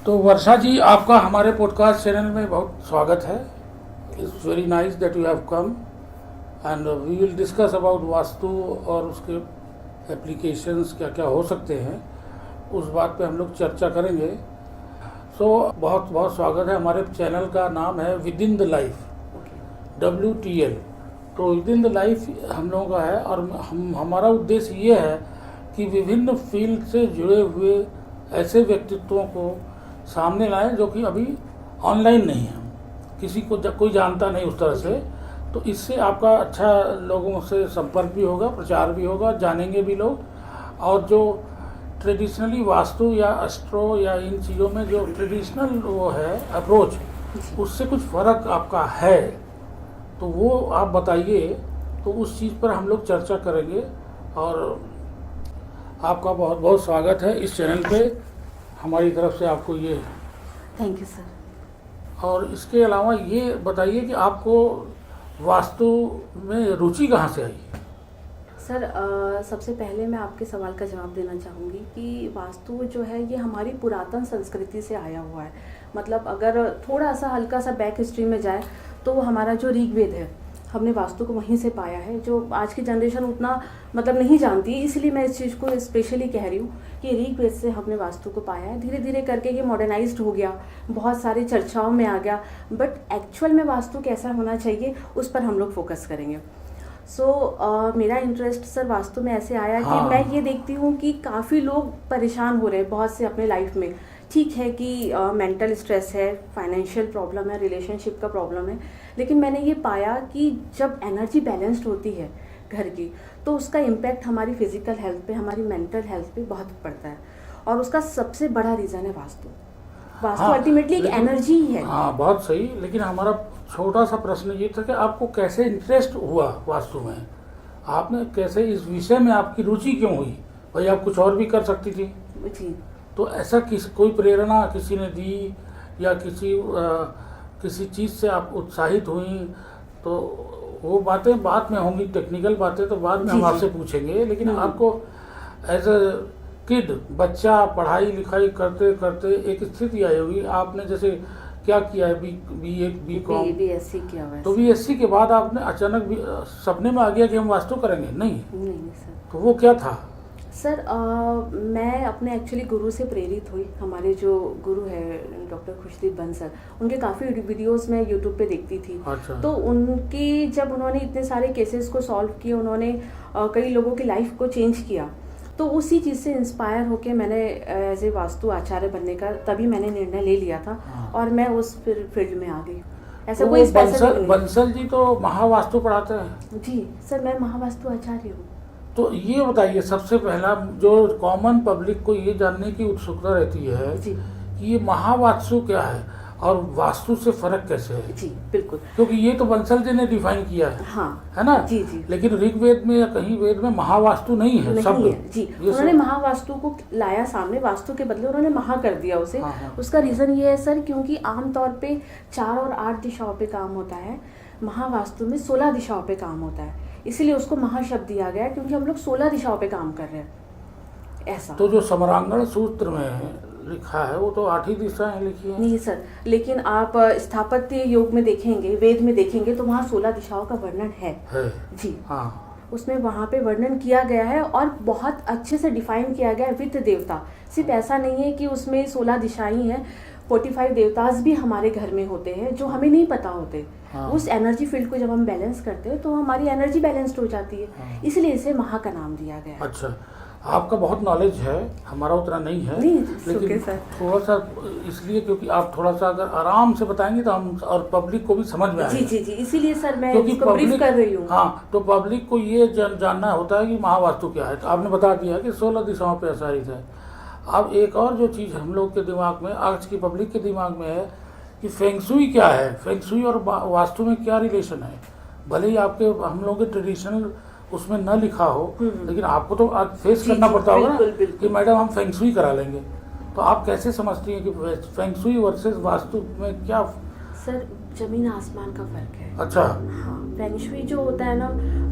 तो वर्षा जी, आपका हमारे पॉडकास्ट चैनल में बहुत स्वागत है। It's very nice that you have come and we will discuss about vastu और उसके एप्लीकेशंस क्या क्या हो सकते हैं, उस बात पे हम लोग चर्चा करेंगे। बहुत बहुत स्वागत है। हमारे चैनल का नाम है with in the life, WTL। तो विद इन द लाइफ हम लोगों का है और हमारा उद्देश्य ये है कि विभिन्न फील्ड से जुड़े हुए ऐसे व्यक्तित्वों को सामने लाएं जो कि अभी ऑनलाइन नहीं है, किसी को कोई जानता नहीं उस तरह से। तो इससे आपका अच्छा लोगों से संपर्क भी होगा, प्रचार भी होगा, जानेंगे भी लोग। और जो ट्रेडिशनली वास्तु या एस्ट्रो या इन चीज़ों में जो ट्रेडिशनल वो है अप्रोच, उससे कुछ फ़र्क आपका है तो वो आप बताइए। तो उस चीज़ पर हम लोग चर्चा करेंगे। और आपका बहुत बहुत स्वागत है इस चैनल पे, हमारी तरफ से आपको ये थैंक यू सर। और इसके अलावा ये बताइए कि आपको वास्तु में रुचि कहाँ से आई? सर सबसे पहले मैं आपके सवाल का जवाब देना चाहूँगी कि वास्तु जो है ये हमारी पुरातन संस्कृति से आया हुआ है। मतलब अगर थोड़ा सा हल्का सा बैक हिस्ट्री में जाए तो हमारा जो ऋग्वेद है, हमने वास्तु को वहीं से पाया है, जो आज की जनरेशन उतना मतलब नहीं जानती। इसलिए मैं इस चीज़ को स्पेशली कह रही हूँ कि ऋग्वेद से हमने वास्तु को पाया है। धीरे धीरे करके ये मॉडर्नाइज्ड हो गया, बहुत सारी चर्चाओं में आ गया, बट एक्चुअल में वास्तु कैसा होना चाहिए उस पर हम लोग फोकस करेंगे। मेरा इंटरेस्ट सर वास्तु में ऐसे आया कि मैं ये देखती हूँ कि काफ़ी लोग परेशान हो रहे हैं बहुत से अपने लाइफ में। ठीक है कि मेंटल स्ट्रेस है, फाइनेंशियल प्रॉब्लम है, रिलेशनशिप का प्रॉब्लम है, लेकिन मैंने ये पाया कि जब एनर्जी बैलेंस्ड होती है घर की तो उसका इम्पैक्ट हमारी फिजिकल हेल्थ पे, हमारी मेंटल हेल्थ पे बहुत पड़ता है। और उसका सबसे बड़ा रीज़न है वास्तु। वास्तु अल्टीमेटली एक एनर्जी ही है। हाँ, बहुत सही। लेकिन हमारा छोटा सा प्रश्न ये था कि आपको कैसे इंटरेस्ट हुआ वास्तु में? आपने कैसे इस विषय में आपकी रुचि क्यों हुई? भाई आप कुछ और भी कर सकती थी जी। तो ऐसा कोई प्रेरणा किसी ने दी या किसी चीज़ से आप उत्साहित हुई? तो वो बातें बाद में होंगी, टेक्निकल बातें तो बाद में हम आपसे पूछेंगे। लेकिन आपको एज अ किड, बच्चा पढ़ाई लिखाई करते करते एक स्थिति आई होगी, आपने जैसे क्या किया है, BCom BSc किया हुआ है। तो BSc के बाद आपने अचानक भी सपने में आ गया कि हम वास्तु करेंगे? नहीं सर। तो वो क्या था? सर मैं अपने एक्चुअली गुरु से प्रेरित हुई। हमारे जो गुरु है डॉक्टर खुशदीप बंसल, उनके काफ़ी वीडियोस मैं यूट्यूब पे देखती थी। अच्छा। तो उनकी जब उन्होंने इतने सारे केसेस को सॉल्व किए, उन्होंने कई लोगों की लाइफ को चेंज किया, तो उसी चीज़ से इंस्पायर होके मैंने एज ए वास्तु आचार्य बनने का तभी मैंने निर्णय ले लिया था। और मैं उस फील्ड में आ गई। ऐसा कोई स्पेशल बंसल जी तो महावास्तु पढ़ाते हैं? जी सर, मैं महावास्तु आचार्य हूँ। तो ये बताइए, सबसे पहला जो कॉमन पब्लिक को ये जानने की उत्सुकता रहती है जी कि ये महावास्तु क्या है और वास्तु से फर्क कैसे है? जी बिल्कुल, क्योंकि ये तो बंसल जी ने डिफाइन किया है। हाँ, है ना? जी जी। लेकिन ऋग्वेद में या कहीं वेद में महावास्तु नहीं है शब्द। नहीं है जी। उन्होंने महावास्तु को लाया सामने, वास्तु के बदले उन्होंने महा कर दिया उसे। हाँ। उसका रीजन ये है सर, क्योंकि आमतौर पे 4 और 8 दिशाओं पे काम होता है, महावास्तु में 16 दिशाओं पे काम होता है, इसीलिए उसको महाशब्द दिया गया, क्योंकि हम लोग 16 दिशाओं पे काम कर रहे हैं। ऐसा तो जो समरांगण सूत्र में लिखा है वो तो 8 ही दिशाएं लिखी है। नहीं सर, लेकिन आप स्थापत्य योग में देखेंगे, वेद में देखेंगे तो वहाँ 16 दिशाओं का वर्णन है जी। हाँ, उसमें वहाँ पे वर्णन किया गया है और बहुत अच्छे से डिफाइन किया गया है वित्त देवता। सिर्फ ऐसा नहीं है कि उसमें 16 दिशाएं हैं, 45 देवताज भी हमारे घर में होते हैं जो हमें नहीं पता होते। उस एनर्जी फील्ड को जब हम बैलेंस करते हैं तो हमारी एनर्जी बैलेंस्ड हो जाती है। इसलिए इसे महा का नाम दिया गया है। अच्छा, आपका बहुत नॉलेज है, हमारा उतना नहीं है। लेकिन थोड़ा सा इसलिए क्योंकि आप थोड़ा सा अगर आराम से बताएंगे तो हम और पब्लिक को भी समझ में आएगा। जी, इसीलिए सर मैं इसको ब्रीफ कर रही हूँ। हाँ, तो पब्लिक को ये जानना होता है कि महावास्तु क्या है। तो आपने बता दिया कि 16 दिशाओं पे आधारित है। अब एक और जो चीज़ हम लोग के दिमाग में, आज की पब्लिक के दिमाग में है कि फेंगशुई क्या है, फेंगशुई और वास्तु में क्या रिलेशन है। भले ही आपके हम लोग के ट्रेडिशनल उसमें न लिखा हो, लेकिन आपको तो आज फेस करना पड़ता होगा ना कि मैडम हम फेंगशुई करा लेंगे। तो आप कैसे समझती हैं कि फेंगशुई वर्सेस वास्तु में क्या? सर जमीन आसमान का फर्क है। अच्छा। हाँ, फेंगशुई जो होता है ना,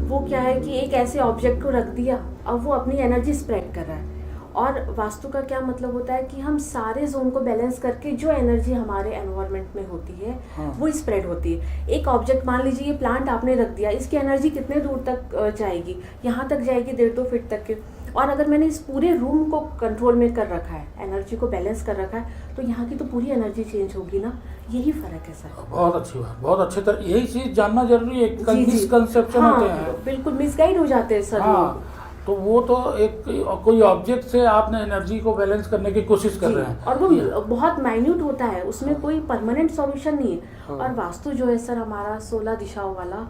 वो क्या है कि एक ऐसे ऑब्जेक्ट को रख दिया, अब वो अपनी एनर्जी स्प्रेड कर रहा है। और वास्तु का क्या मतलब होता है कि हम सारे जोन को बैलेंस करके जो एनर्जी हमारे एनवायरनमेंट में होती है वो स्प्रेड होती है। एक ऑब्जेक्ट, मान लीजिए ये प्लांट आपने रख दिया, इसकी एनर्जी कितने दूर तक जाएगी, यहाँ तक जाएगी 1.5-2 फीट तक के। और अगर मैंने इस पूरे रूम को कंट्रोल में कर रखा है, एनर्जी को बैलेंस कर रखा है, तो यहाँ की तो पूरी एनर्जी चेंज होगी ना। यही फर्क है सर। बहुत अच्छी बात, बहुत अच्छी तरह यही चीज जानना जरूरी है। जी, जी। मिसकंसेप्शन होते हैं। हाँ, बिल्कुल मिसगाइड हो जाते हैं सर। हाँ, तो वो तो एक कोई ऑब्जेक्ट से आपने एनर्जी को बैलेंस करने की कोशिश कर रहे हैं, और वो बहुत माइन्यूट होता है, उसमें कोई परमानेंट सॉल्यूशन नहीं है। और वास्तु जो है सर हमारा 16 दिशाओं वाला,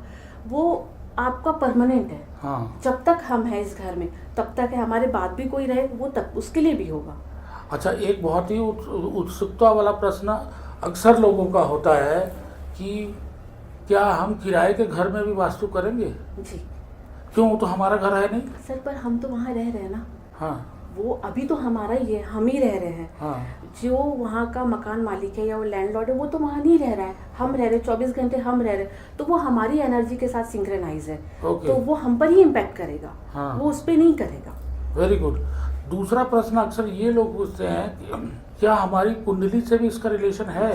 वो आपका परमानेंट है। हाँ। जब तक हम हैं इस घर में तब तक है, हमारे बाद भी कोई रहे वो तब उसके लिए भी होगा। अच्छा, एक बहुत ही उत्सुकता वाला प्रश्न अक्सर लोगों का होता है कि क्या हम किराए के घर में भी वास्तु करेंगे? जी। क्यों, वो तो हमारा घर है नहीं। सर पर हम तो वहाँ रह रहे हैं ना। हाँ। वो अभी तो हमारा ही है, हम ही रह रहे हैं। हाँ। जो वहाँ का मकान मालिक है या वो लैंडलॉर्ड है, वो तो वहाँ नहीं रह रहा है, हम रह रहे हैं, 24 घंटे हम रह रहे हैं, तो वो हमारी एनर्जी के साथ सिंक्रोनाइज है। तो वो हम पर ही इम्पैक्ट करेगा। हाँ। वो उस पर नहीं करेगा। Very good. दूसरा प्रश्न अक्सर ये लोग पूछते हैं कि क्या हमारी कुंडली से भी इसका रिलेशन है?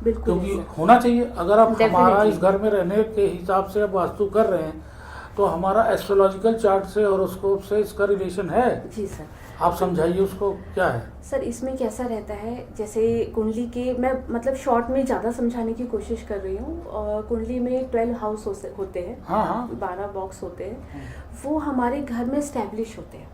बिल्कुल, क्योंकि होना चाहिए। अगर आप हमारा Definitely। इस घर में रहने के हिसाब से आप वास्तु कर रहे हैं तो हमारा एस्ट्रोलॉजिकल चार्ट से हॉरोस्कोप से इसका रिलेशन है। जी सर। आप समझाइए उसको, क्या है? सर इसमें कैसा रहता है, जैसे कुंडली के, मैं मतलब शॉर्ट में ज़्यादा समझाने की कोशिश कर रही हूँ। कुंडली में 12 हाउस होते हैं। हाँ हाँ। 12 बॉक्स होते हैं, वो हमारे घर में स्टैब्लिश होते हैं।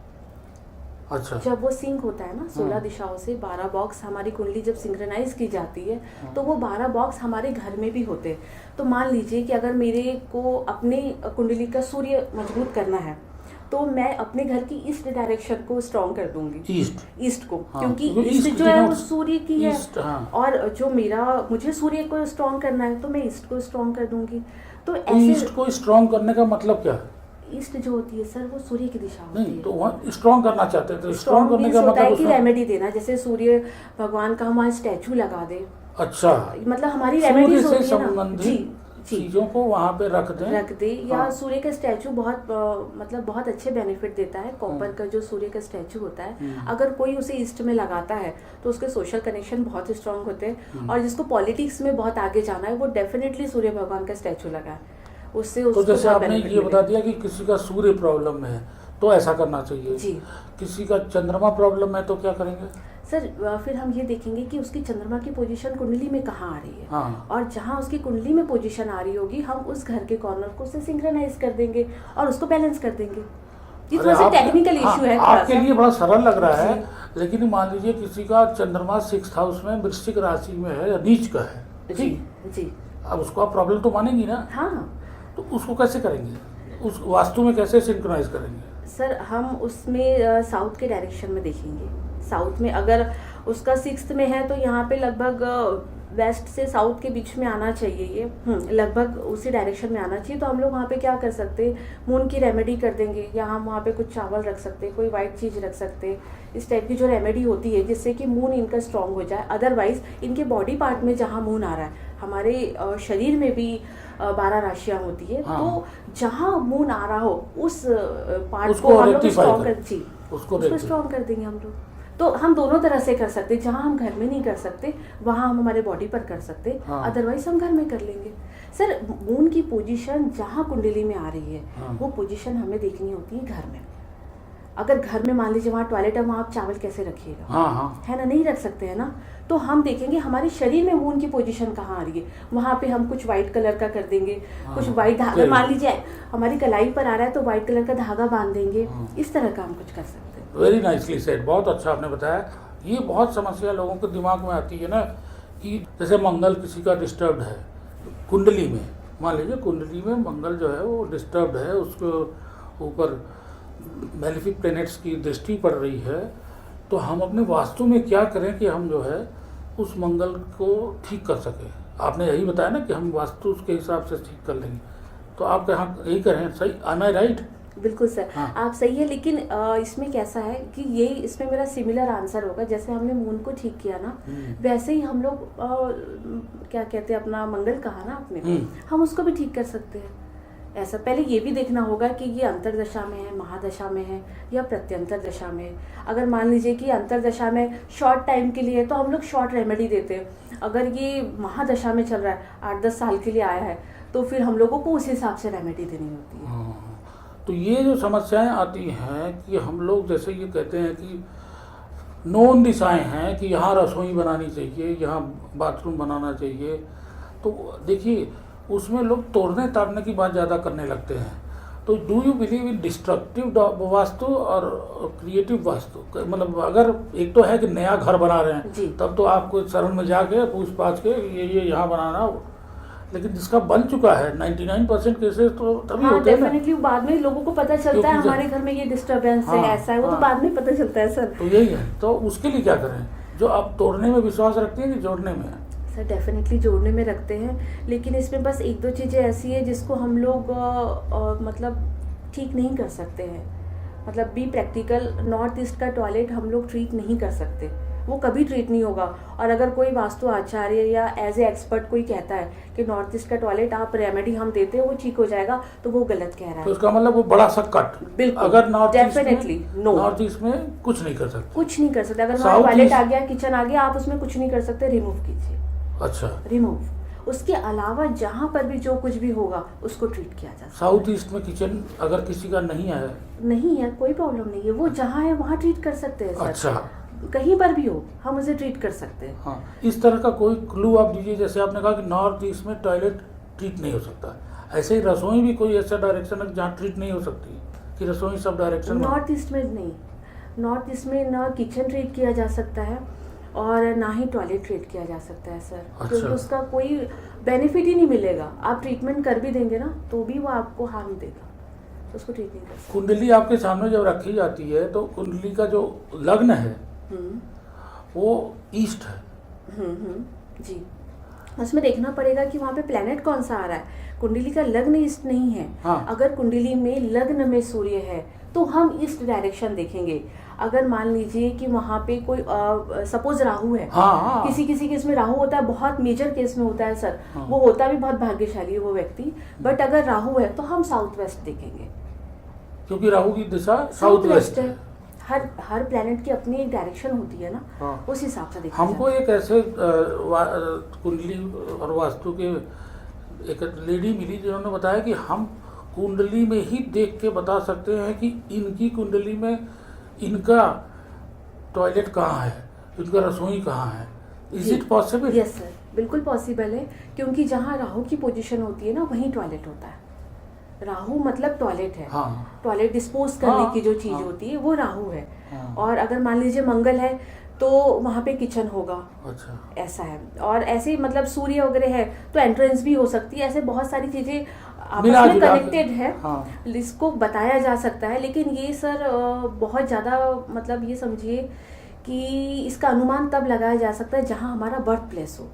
अच्छा। जब वो सिंक होता है ना 16 दिशाओं से 12 बॉक्स, हमारी कुंडली जब सिंक्रोनाइज की जाती है तो वो 12 बॉक्स हमारे घर में भी होते हैं। तो मान लीजिए कि अगर मेरे को अपने कुंडली का सूर्य मजबूत करना है तो मैं अपने घर की ईस्ट डायरेक्शन को स्ट्रॉन्ग कर दूंगी। ईस्ट को। हाँ, क्योंकि ईस्ट ईस्ट जो है वो सूर्य की है। हाँ। और जो मुझे सूर्य को स्ट्रॉन्ग करना है तो मैं ईस्ट को स्ट्रॉन्ग कर दूंगी। तो ईस्ट ऐसे को स्ट्रॉन्ग करने का मतलब क्या है? ईस्ट जो होती है सर वो सूर्य की दिशा होती नहीं, है। तो वहाँ स्ट्रॉन्ग करना चाहते हैं तो स्ट्रॉन्ग करने का होता है मतलब कि उसमें... रेमेडी देना, जैसे सूर्य भगवान का हमारा स्टैचू लगा दे। अच्छा, मतलब हमारी सूर्य रेमेडीज से होती है ना। संबंधित चीजों को वहाँ पे रख दे। या हाँ। सूर्य का स्टैचू बहुत मतलब बहुत अच्छे बेनिफिट देता है। कॉपर का जो सूर्य का स्टैचू होता है, अगर कोई उसे ईस्ट में लगाता है तो उसके सोशल कनेक्शन बहुत स्ट्रांग होते हैं। और जिसको पॉलिटिक्स में बहुत आगे जाना है वो डेफिनेटली सूर्य भगवान का स्टैचू लगाए, उससे तो उसको जैसे बहुत आपने benefit ये बता मिलेगा। दिया कि किसी का सूर्य प्रॉब्लम है तो ऐसा करना चाहिए। जी। किसी का चंद्रमा प्रॉब्लम है तो क्या करेंगे? सर फिर हम ये देखेंगे कि उसकी चंद्रमा की पोजीशन कुंडली में कहाँ आ रही है। हाँ। और जहाँ उसकी कुंडली में पोजीशन आ रही होगी हम उस घर के कॉर्नर को उससे सिंक्रोनाइज कर देंगे और उसको बैलेंस कर देंगे। ये थोड़ा सा टेक्निकल इशू है। आपके लिए बड़ा सरल लग रहा है, लेकिन मान लीजिए किसी का चंद्रमा 6th हाउस में वृश्चिक राशि में है या नीच का है। जी जी। अब उसको आप प्रॉब्लम तो मानेंगी ना। हाँ। तो उसको कैसे करेंगे? उस वास्तु में कैसे सिंक्रोनाइज करेंगे? सर हम उसमें साउथ के डायरेक्शन में देखेंगे। साउथ में अगर उसका 6th में है तो यहाँ पे लगभग वेस्ट से साउथ के बीच में आना चाहिए, ये लगभग उसी डायरेक्शन में आना चाहिए। तो हम लोग वहाँ पे क्या कर सकते हैं, मून की रेमेडी कर देंगे, या हम वहाँ पे कुछ चावल रख सकते हैं, कोई वाइट चीज़ रख सकते हैं, इस टाइप की जो रेमेडी होती है जिससे कि मून इनका स्ट्रांग हो जाए। अदरवाइज इनके बॉडी पार्ट में जहाँ मून आ रहा है, हमारे शरीर में भी 12 राशियाँ होती है। हाँ। तो जहाँ मून आ रहा हो उस पार्ट उसको को हम लोग rectify स्ट्रॉन्ग कर- कर जी उसको उसको स्ट्रॉन्ग कर देंगे हम लोग। तो हम दोनों तरह से कर सकते हैं, जहाँ हम घर में नहीं कर सकते वहाँ हम हमारे बॉडी पर कर सकते, हाँ। अदरवाइज हम घर में कर लेंगे। सर मून की पोजीशन जहाँ कुंडली में आ रही है हाँ। वो पोजीशन हमें देखनी होती है घर में। अगर घर में मान लीजिए वहाँ टॉयलेट है, वहाँ आप चावल कैसे रखिएगा? हाँ हाँ। है ना, नहीं रख सकते हैं ना। तो हम देखेंगे हमारे शरीर में मून की पोजीशन कहाँ आ रही है, वहाँ पे हम कुछ व्हाइट कलर का कर देंगे। हाँ। कुछ व्हाइट धागा, सही। मान लीजिए हमारी कलाई पर आ रहा है तो व्हाइट कलर का धागा बांध देंगे। हाँ। इस तरह का हम कुछ कर सकते हैं। वेरी नाइसली सेड, बहुत अच्छा आपने बताया। ये बहुत समस्या लोगों के दिमाग में आती है ना कि जैसे मंगल किसी का डिस्टर्ब्ड है कुंडली में, मान लीजिए कुंडली में मंगल जो है वो डिस्टर्ब्ड है, उसके ऊपर मेलेफिक प्लैनेट्स की दृष्टि पड़ रही है, तो हम अपने वास्तु में क्या करें कि हम जो है उस मंगल को ठीक कर सकें? आपने यही बताया ना कि हम वास्तु उसके हिसाब से ठीक कर लेंगे, तो आप यहाँ यही करें, सही? एम आई राइट? बिल्कुल सर। हाँ। आप सही है, लेकिन इसमें कैसा है कि यही इसमें मेरा सिमिलर आंसर होगा। जैसे हमने मून को ठीक किया ना, वैसे ही हम लोग क्या कहते हैं, अपना मंगल कहा ना आपने, हम उसको भी ठीक कर सकते हैं। ऐसा पहले ये भी देखना होगा कि ये अंतर्दशा में है, महादशा में है या प्रत्यंतर दशा में है। अगर मान लीजिए कि अंतर्दशा में शॉर्ट टाइम के लिए है तो हम लोग शॉर्ट रेमेडी देते हैं। अगर ये महादशा में चल रहा है, 8-10 साल के लिए आया है, तो फिर हम लोगों को उस हिसाब से रेमेडी देनी होती है। तो ये जो समस्याएं आती हैं कि हम लोग जैसे ये कहते हैं कि नॉन दिशाएं हैं कि यहाँ रसोई बनानी चाहिए, यहाँ बाथरूम बनाना चाहिए, तो देखिए उसमें लोग तोड़ने ताड़ने की बात ज़्यादा करने लगते हैं। तो do you believe in destructive vastu और क्रिएटिव वास्तु? मतलब अगर एक तो है कि नया घर बना रहे जी। हैं तब तो आपको शरण में जाके पूछ पाछ के ये यहाँ बनाना, लेकिन जिसका बन चुका है 99% केसेस तो तभी हाँ, होते हैं ना। डेफिनेटली बाद में लोगों को पता चलता है क्योंकि हमारे घर में ये डिस्टरबेंस है, हाँ, ऐसा है, वो तो हाँ। बाद में पता चलता है सर। तो यही है, तो उसके लिए क्या करें? जो आप तोड़ने में विश्वास रखते हैं कि जोड़ने में? सर डेफिनेटली जोड़ने में रखते हैं, लेकिन इसमें बस 1-2 चीज़ें ऐसी है जिसको हम लोग मतलब ठीक नहीं कर सकते हैं। मतलब बी प्रैक्टिकल, नॉर्थ ईस्ट का टॉयलेट हम लोग ट्रीट नहीं कर सकते, वो कभी ट्रीट नहीं होगा। और अगर कोई वास्तु आचार्य या एज ए एक्सपर्ट कोई कहता है कि नॉर्थ ईस्ट का टॉयलेट आप रेमेडी हम देते हैं वो ठीक हो जाएगा, तो वो गलत कह रहा तो है। उसका मतलब वो बड़ा सा कट। बिल्कुल, अगर north definitely no, north east में कुछ नहीं कर सकते। कुछ नहीं कर सकते। अगर South टॉयलेट East- आ गया, किचन आ गया, आप उसमें कुछ नहीं कर सकते, रिमूव कीजिए, अच्छा, रिमूव। उसके अलावा जहाँ पर भी जो कुछ भी होगा उसको ट्रीट किया जा सकता साउथ ईस्ट में किचन अगर किसी का नहीं है? है। नहीं है, कोई प्रॉब्लम नहीं है, वो जहाँ है वहाँ ट्रीट कर सकते हैं सर। अच्छा, कहीं पर भी हो हम उसे ट्रीट कर सकते हैं। हाँ, इस तरह का कोई क्लू आप दीजिए। जैसे आपने कहा कि नॉर्थ ईस्ट में टॉयलेट ट्रीट नहीं हो सकता, ऐसे ही रसोई भी कोई ऐसा डायरेक्शन है जहाँ ट्रीट नहीं हो सकती कि रसोई सब डायरेक्शन में? नॉर्थ ईस्ट में नहीं, नॉर्थ ईस्ट में ना किचन ट्रीट किया जा सकता है और ना ही टॉयलेट ट्रीट किया जा सकता है सर। अच्छा। क्योंकि उसका कोई बेनिफिट ही नहीं मिलेगा। आप ट्रीटमेंट कर भी देंगे ना तो भी वो आपको हार्म देगा, तो उसको ट्रीट नहीं कर सकते। कुंडली आपके सामने जब रखी जाती है तो कुंडली का जो लग्न है हम्म वो ईस्ट है। जी, उसमें देखना पड़ेगा कि वहाँ पे प्लेनेट कौन सा आ रहा है। कुंडली का लग्न ईस्ट नहीं है। हाँ। अगर कुंडली में लग्न में सूर्य है तो हम ईस्ट डायरेक्शन देखेंगे। अगर मान लीजिए कि वहाँ पे कोई सपोज राहु है, हाँ, हाँ। किसी किसी केस में राहु होता है, बहुत मेजर केस में होता है सर, हाँ। वो होता भी बहुत भाग्यशाली है वो व्यक्ति। बट अगर राहु है तो हम साउथ वेस्ट देखेंगे, क्योंकि राहु की दिशा साउथ वेस्ट है। हर प्लेनेट की अपनी एक डायरेक्शन होती है ना, हाँ। उस हिसाब से देखा हमको जाता एक ऐसे कुंडली और वास्तु के एक लेडी मिली जिन्होंने बताया कि हम कुंडली में ही देख के बता सकते हैं कि इनकी कुंडली में इनका टॉयलेट कहाँ है, इनका रसोई कहाँ है। Is it possible? Yes sir, बिल्कुल पॉसिबल है, क्योंकि जहाँ राहु की पोजीशन होती है ना वहीं टॉयलेट होता है। राहु मतलब टॉयलेट है। हाँ। टॉयलेट डिस्पोज करने हाँ, की जो चीज हाँ। होती है वो राहु है। हाँ। और अगर मान लीजिए मंगल है तो वहाँ पे किचन होगा, अच्छा, ऐसा है। और ऐसे ही मतलब सूर्य वगैरह है तो एंट्रेंस भी हो सकती है। ऐसे बहुत सारी चीजें आपस मिला में जुला के, कनेक्टेड है। हाँ। इसको बताया जा सकता है, लेकिन ये सर बहुत ज़्यादा मतलब ये समझिए कि इसका अनुमान तब लगाया जा सकता है जहाँ हमारा बर्थ प्लेस हो।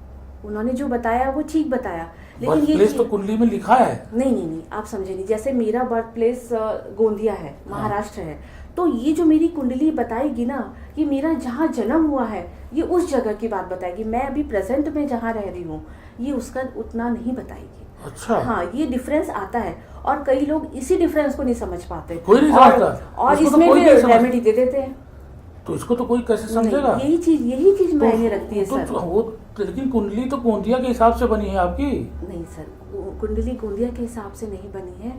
उन्होंने जो बताया वो ठीक बताया, लेकिन बर्थ ये प्लेस तो कुंडली में लिखा है। नहीं, आप समझे नहीं। जैसे मेरा बर्थ प्लेस गोंदिया है, महाराष्ट्र है, तो ये जो मेरी कुंडली बताएगी ना, ये मेरा जहाँ जन्म हुआ है ये उस जगह की बात बताएगी। मैं अभी प्रेजेंट में जहाँ रह रही हूँ ये उसका उतना नहीं बताएगी। अच्छा, हाँ, ये डिफरेंस आता है और कई लोग इसी डिफरेंस को नहीं समझ पाते। कोई नहीं समझता। और इसको तो इसमें कोई भी नहीं समझता। रेमेडी दे देते हैं। तो इसको तो कोई कैसे समझेगा? नहीं, यही चीज मायने रखती है सर। वो लेकिन कुंडली तो गोंदिया के हिसाब से बनी है आपकी। नहीं सर, कुंडली गोंदिया के हिसाब से नहीं बनी है।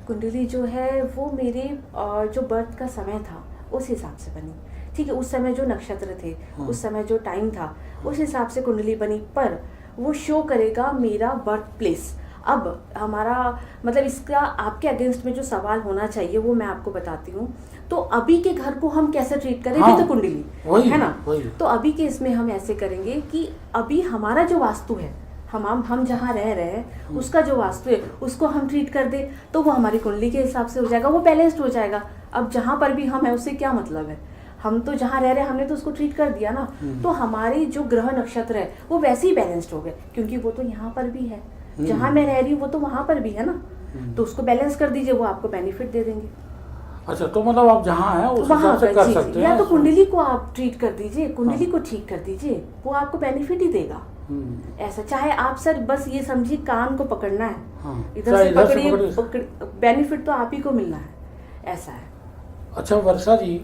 कुंडली जो है वो मेरे जो बर्थ का समय था उस हिसाब से बनी। ठीक है, उस समय जो नक्षत्र थे, उस समय जो टाइम था, उस हिसाब से कुंडली बनी। पर वो शो करेगा मेरा बर्थ प्लेस। अब हमारा मतलब इसका आपके अगेंस्ट में जो सवाल होना चाहिए वो मैं आपको बताती हूँ। तो अभी के घर को हम कैसे ट्रीट करें? हाँ, भी तो कुंडली वही, है ना। वही। तो अभी के इसमें हम ऐसे करेंगे कि अभी हमारा जो वास्तु है, हम जहाँ रह रहे हैं उसका जो वास्तु है उसको हम ट्रीट कर दे तो वो हमारी कुंडली के हिसाब से हो जाएगा, वो बैलेंस्ड हो जाएगा। अब जहाँ पर भी हम है उससे क्या मतलब है? हम तो जहाँ रह रहे हैं हमने तो उसको ट्रीट कर दिया ना, तो हमारे जो ग्रह नक्षत्र है वो वैसे ही बैलेंस्ड हो गए, क्योंकि वो तो यहाँ पर भी है, जहाँ मैं रह रही हूँ वो तो वहाँ पर भी है ना। तो उसको बैलेंस कर दीजिए, वो आपको बेनिफिट दे देंगे। अच्छा, तो मतलब आप जहाँ हैं उस वहाँ हिसाब से पर कर जी, सकते हैं। या तो कुंडली को आप ट्रीट कर दीजिए, कुंडली को ठीक कर दीजिए, वो आपको बेनिफिट ही देगा। ऐसा। चाहे आप सर बस ये समझिए कान को पकड़ना है, हाँ, इधर चाहे से इधर से पकड़िए, पकड़िए। बेनिफिट तो आप ही को मिलना है, ऐसा है। अच्छा वर्षा जी,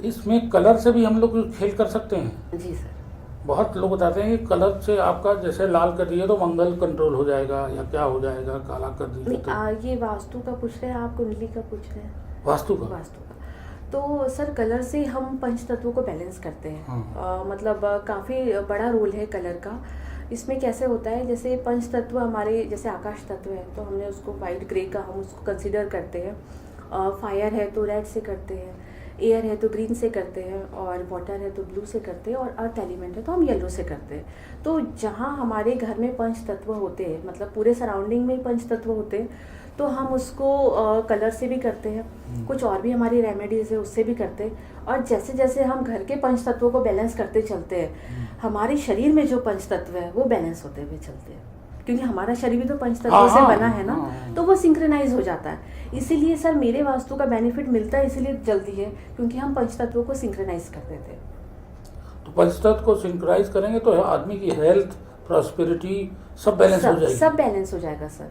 इसमें कलर से भी हम लोग खेल कर सकते हैं? जी सर। बहुत लोग बताते हैं कि कलर से आपका जैसे लाल कर दिए तो मंगल कंट्रोल हो जाएगा या क्या हो जाएगा, काला कर दिए नहीं तो ये वास्तु का पूछ रहे हैं आप, कुंडली का पूछ रहे हैं? वास्तु का। वास्तु का। तो सर कलर से हम पंच तत्वों को बैलेंस करते हैं। हाँ। मतलब काफ़ी बड़ा रोल है कलर का। इसमें कैसे होता है, जैसे पंच तत्व हमारे जैसे आकाश तत्व है तो हमने उसको वाइट ग्रे का हम उसको कंसिडर करते हैं। फायर है तो रेड से करते हैं, एयर है तो ग्रीन से करते हैं, और वाटर है तो ब्लू से करते हैं, और अर्थ एलिमेंट है तो हम येलो से करते हैं। तो जहाँ हमारे घर में पंच तत्व होते हैं, मतलब पूरे सराउंडिंग में ही पंच तत्व होते हैं, तो हम उसको कलर से भी करते हैं, कुछ और भी हमारी रेमेडीज़ है उससे भी करते हैं। और जैसे जैसे हम घर के पंच तत्वों को बैलेंस करते चलते हैं, हमारे शरीर में जो पंच तत्व है वो बैलेंस होते हुए चलते हैं, क्योंकि हमारा शरीर भी तो पंच तत्वों से बना है ना, तो वो सिंक्रोनाइज हो जाता है। इसीलिए सर मेरे वास्तु का बेनिफिट मिलता है इसीलिए जल्दी है, क्योंकि हम पंच तत्वों को सिंक्रोनाइज कर देते हैं। तो पंचतत्व को सिंक्राइज करेंगे तो आदमी की हेल्थ, प्रॉस्पेरिटी सब बैलेंस हो जाएगी। सब बैलेंस हो जाएगा सर,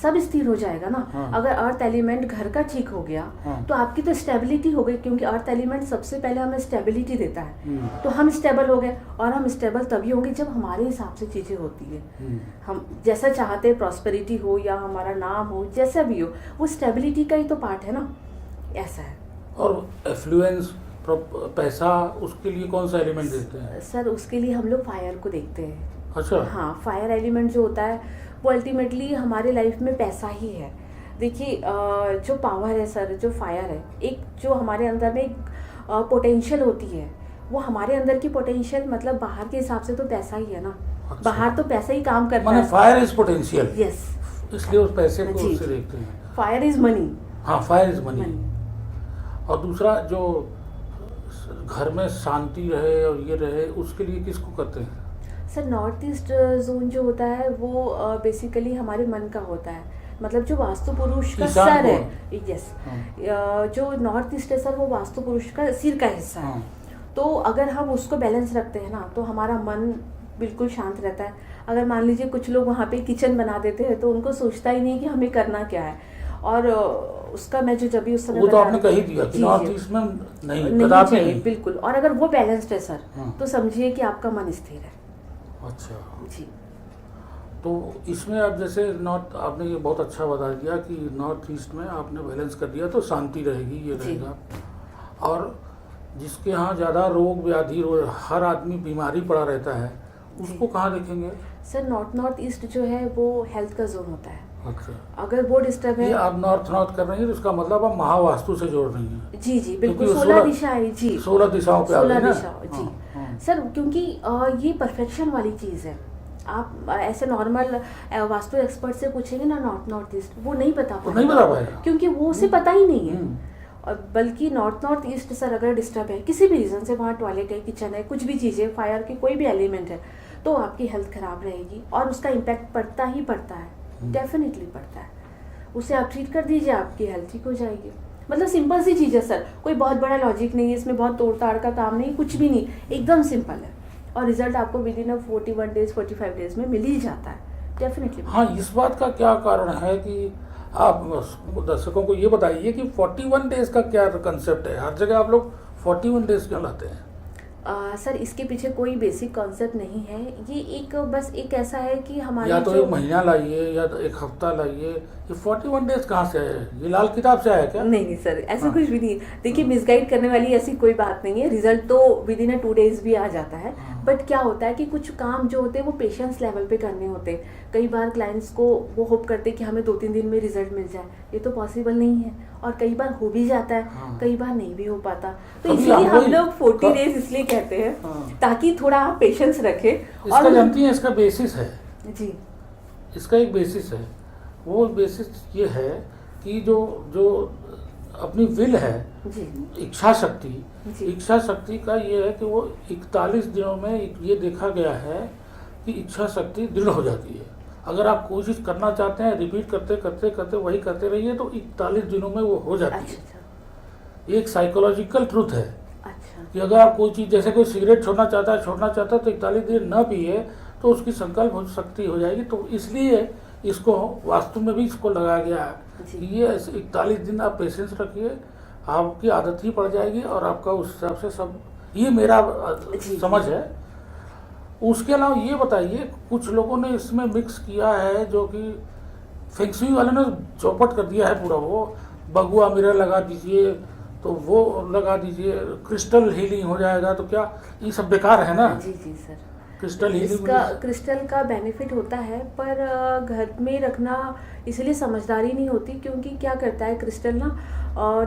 सब स्थिर हो जाएगा ना। हाँ। अगर अर्थ एलिमेंट घर का ठीक हो गया, हाँ। तो आपकी तो स्टेबिलिटी हो गई, क्योंकि अर्थ एलिमेंट सबसे पहले हमें स्टेबिलिटी देता है। तो हम स्टेबल हो गए, और हम स्टेबल तभी होंगे जब हमारे हिसाब से चीज़ें होती है। हम जैसा चाहते हैं प्रॉस्पेरिटी हो या हमारा नाम हो, जैसा भी हो, वो स्टेबिलिटी का ही तो पार्ट है ना, ऐसा है। और एफ्लुएंस, पैसा, उसके लिए कौन सा एलिमेंट देते हैं? सर उसके लिए हम लोग फायर को देखते हैं। अच्छा। हाँ, फायर एलिमेंट जो होता है वो अल्टीमेटली हमारे लाइफ में पैसा ही है। देखिए जो पावर है सर, जो फायर है, एक जो हमारे अंदर में एक पोटेंशियल होती है, वो हमारे अंदर की पोटेंशियल मतलब बाहर के हिसाब से तो पैसा ही है ना। अच्छा। बाहर तो पैसा ही काम करता माने है। Fire is potential. यस, इसलिए उस पैसे को जी, उससे जी। देखते हैं। Fire is money. हाँ, फायर इज मनी। और दूसरा जो घर में शांति रहे और ये रहे, उसके लिए किसको करते हैं? सर नॉर्थ ईस्ट जोन जो होता है वो बेसिकली हमारे मन का होता है, मतलब जो वास्तु पुरुष का ईशान सर है। कोण। यस। हाँ। जो नॉर्थ ईस्ट है सर वो वास्तु पुरुष का सिर का हिस्सा है। हाँ। तो अगर हम उसको बैलेंस रखते हैं ना तो हमारा मन बिल्कुल शांत रहता है। अगर मान लीजिए कुछ लोग वहाँ पे किचन बना देते हैं तो उनको सोचता ही नहीं कि हमें करना क्या है, और उसका मैं जो जब भी उस समय वो तो बता आपने रही कही थी। दिया कि जी, नॉर्थ जी। ईस्ट में नहीं, नहीं कदापि चाहिए, नहीं। बिल्कुल। और अगर वो बैलेंस्ड है सर, हाँ। तो समझिए कि आपका मन स्थिर है। अच्छा। जी। तो इसमें आप जैसे नॉर्थ, आपने ये बहुत अच्छा बता दिया कि नॉर्थ ईस्ट में आपने बैलेंस कर दिया तो शांति रहेगी, ये जी। रहेगा। और जिसके यहाँ ज़्यादा रोग व्याधि, हर आदमी बीमारी पड़ा रहता है, उसको कहाँ देखेंगे? सर नॉर्थ ईस्ट जो है वो हेल्थ का जोन होता है। अच्छा। अगर वो डिस्टर्ब ये है, आप नॉर्थ कर रही है तो इसका मतलब आप महावास्तु से जोड़ रही हैं। जी जी बिल्कुल, क्योंकि 16 दिशाएं। जी, 16 दिशाओं पे आ गई 16 ना? दिशा। जी हाँ, हाँ। सर, क्योंकि ये परफेक्शन वाली चीज़ है। आप ऐसे नॉर्मल वास्तु एक्सपर्ट से पूछेंगे ना नॉर्थ ईस्ट, वो नहीं बता तो नहीं बता पाएगा, क्योंकि वो उसे पता ही नहीं है। और बल्कि नॉर्थ ईस्ट सर अगर डिस्टर्ब है किसी भी रीज़न से, वहाँ टॉयलेट है, किचन है, कुछ भी चीज़ है, फायर की कोई भी एलिमेंट है, तो आपकी हेल्थ खराब रहेगी और उसका इम्पैक्ट पड़ता ही पड़ता है, डेफिनेटली पड़ता है। उसे आप ट्रीट कर दीजिए, आपकी हेल्थ ठीक हो जाएगी। मतलब सिंपल सी चीज़ है सर, कोई बहुत बड़ा लॉजिक नहीं है इसमें, बहुत तोड़ ताड़ का काम नहीं, कुछ भी नहीं, एकदम सिंपल है। और रिजल्ट आपको विद इन 41 डेज 45 डेज में मिल ही जाता है, डेफिनेटली। हाँ, इस बात का क्या कारण है कि आप दर्शकों को ये बताइए कि 41 डेज का क्या कंसेप्ट है? हर जगह आप लोग 41 डेज क्यों लाते हैं? सर इसके पीछे कोई बेसिक कॉन्सेप्ट नहीं है, ये एक बस एक ऐसा है कि हमारे या तो एक महीना लाइए या तो एक हफ्ता लाइए, ये 41 डेज कहाँ से है? ये लाल किताब से आया क्या? नहीं सर, ऐसा हाँ। कुछ भी नहीं। देखिए मिसगाइड करने वाली ऐसी कोई बात नहीं है, रिजल्ट तो विद इन 2 डेज भी आ जाता है। बट क्या होता है कि कुछ काम जो होते हैं वो पेशेंस लेवल पे करने होते हैं। कई बार क्लाइंट्स को वो होप करते हैं कि हमें 2-3 दिन में रिजल्ट मिल जाए, ये तो पॉसिबल नहीं है, और कई बार हो भी जाता है। हाँ। कई बार नहीं भी हो पाता, तो कभी इसलिए हम वही- लोग 40 डेज इसलिए कहते हैं हाँ। ताकि थोड़ा आप पेशेंस रखें। इसका जानती हैं, इसका बेसिस है, जी इसका एक बेसिस है। वो बेसिस ये है कि जो अपनी विल है, जी इच्छा शक्ति, जी। इच्छा शक्ति का ये है कि वो 41 दिनों में ये देखा गया है कि इच्छा शक्ति दृढ़ हो जाती है। अगर आप कोशिश करना चाहते हैं, रिपीट करते करते करते वही करते रहिए तो 41 दिनों में वो हो जाती है। अच्छा ये एक साइकोलॉजिकल ट्रूथ है अच्छा कि अगर आप कोई चीज़, जैसे कोई सिगरेट छोड़ना चाहता है तो 41 दिन न पिए तो उसकी संकल्प शक्ति हो जाएगी। तो इसलिए इसको वास्तु में भी इसको लगाया गया है जी। कि ये 41 दिन आप पेशेंस रखिए, आपकी आदत ही पड़ जाएगी और आपका उस हिसाब से सब, ये मेरा जी। समझ है। उसके अलावा ये बताइए, कुछ लोगों ने इसमें मिक्स किया है जो कि फेंगशुई वाले ने चौपट कर दिया है पूरा, वो बगुआ मिरर लगा दीजिए, तो वो लगा दीजिए, क्रिस्टल हीलिंग हो जाएगा, तो क्या ये सब बेकार है ना? जी जी सर, क्रिस्टल हीलिंग इसका क्रिस्टल का बेनिफिट होता है, पर घर में रखना इसलिए समझदारी नहीं होती, क्योंकि क्या करता है क्रिस्टल ना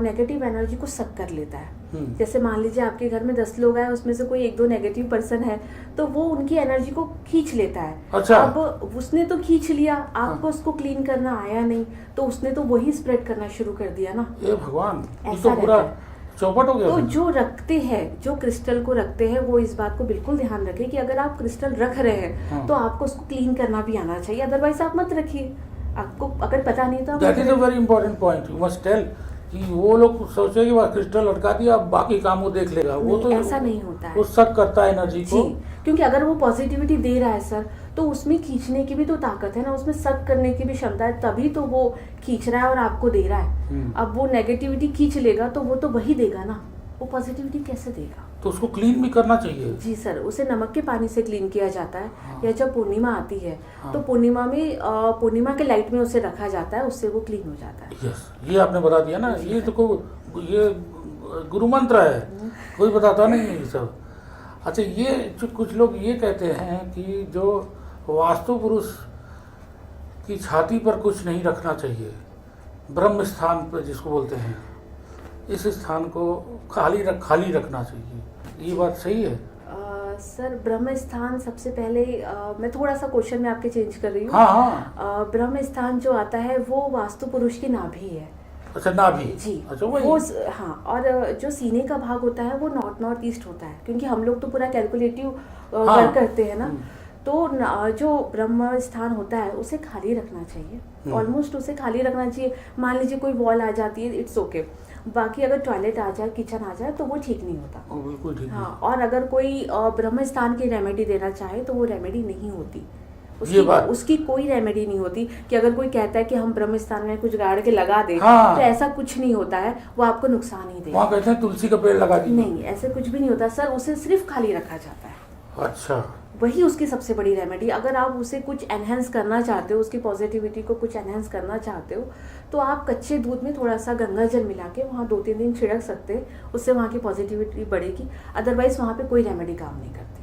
नेगेटिव एनर्जी को सक कर लेता है। जैसे मान लीजिए आपके घर में 10 लोग हैं, उसमें से कोई 1-2 नेगेटिव पर्सन है, तो वो उनकी एनर्जी को खींच लेता है। अच्छा। अब उसने तो खींच लिया, आपको उसको क्लीन करना आया नहीं, तो उसने तो वही स्प्रेड करना शुरू कर दिया ना। ये भगवान, ये ऐसा तो पूरा रहता है। चौपट हो गया। तो जो रखते हैं, जो क्रिस्टल को रखते हैं, वो इस बात को बिल्कुल ध्यान रखें कि अगर आप क्रिस्टल रख रहे हैं हाँ। तो आपको उसको क्लीन करना भी आना चाहिए, अदरवाइज आप मत रखिए। आपको अगर पता नहीं तो आप दैट मत is a very important point, you must tell कि वो लोग सोचे कि वह क्रिस्टल लटका दिया, अब बाकी काम वो देख लेगा। वो नहीं, तो ऐसा नहीं होता है। वो शक करता है एनर्जी को। जी, क्योंकि अगर वो पॉजिटिविटी दे रहा है सर, तो उसमें खींचने की भी तो ताकत है ना, उसमें सक करने की भी क्षमता है, तभी तो वो खींच रहा है और आपको दे रहा है। अब वो नेगेटिविटी खींच लेगा तो वो तो वही देगा ना, वो पॉजिटिविटी कैसे देगा? तो उसको क्लीन भी करना चाहिए। जी सर, उसे नमक के पानी से क्लीन किया जाता है। हाँ। या जब पूर्णिमा आती है हाँ। तो पूर्णिमा में पूर्णिमा के लाइट में उसे रखा जाता है, उससे वो क्लीन हो जाता है। यस, ये आपने बता दिया ना, ये तो ये गुरु मंत्र है, कोई बताता नहीं है ये सब। अच्छा, ये जो कुछ लोग ये कहते हैं कि जो वास्तु पुरुष की छाती पर कुछ नहीं रखना चाहिए, ब्रह्म स्थान पर जिसको बोलते हैं, इस स्थान को खाली रखना चाहिए, ये बात सही है? सर, ब्रह्म स्थान सबसे पहले मैं थोड़ा सा क्वेश्चन में आपके चेंज कर रही हूँ। हाँ हाँ। ब्रह्म स्थान जो आता है वो वास्तु पुरुष की नाभि है। अच्छा, नाभि। जी। अच्छा, वो हाँ, और जो सीने का भाग होता है वो नॉर्थ ईस्ट होता है, क्योंकि हम लोग तो पूरा कैलकुलेटिव वर्क करते हैं ना। तो जो ब्रह्म स्थान होता है उसे खाली रखना चाहिए, ऑलमोस्ट उसे खाली रखना चाहिए। मान लीजिए कोई वॉल आ जाती है, इट्स ओके, बाकी अगर टॉयलेट आ जाए, किचन आ जाए, तो वो ठीक नहीं होता। बिल्कुल ठीक। हाँ, और अगर कोई ब्रह्म स्थान की रेमेडी देना चाहे तो वो रेमेडी नहीं होती, उसकी कोई रेमेडी नहीं होती। कि अगर कोई कहता है कि हम ब्रह्म स्थान में कुछ गाड़ के लगा दें, हाँ। तो ऐसा कुछ नहीं होता है, वो आपको नुकसान ही देगा। वहाँ कहते हैं तुलसी का पेड़ लगा दीजिए। नहीं, ऐसे कुछ भी नहीं होता सर, उसे सिर्फ खाली रखा जाता है। अच्छा, वही उसकी सबसे बड़ी रेमेडी। अगर आप उसे कुछ एनहेंस करना चाहते हो, उसकी पॉजिटिविटी को कुछ एनहेंस करना चाहते हो, तो आप कच्चे दूध में थोड़ा सा गंगा जल मिला के वहाँ 2-3 दिन छिड़क सकते हैं, उससे वहाँ की पॉजिटिविटी बढ़ेगी। अदरवाइज वहाँ पे कोई रेमेडी काम नहीं करती।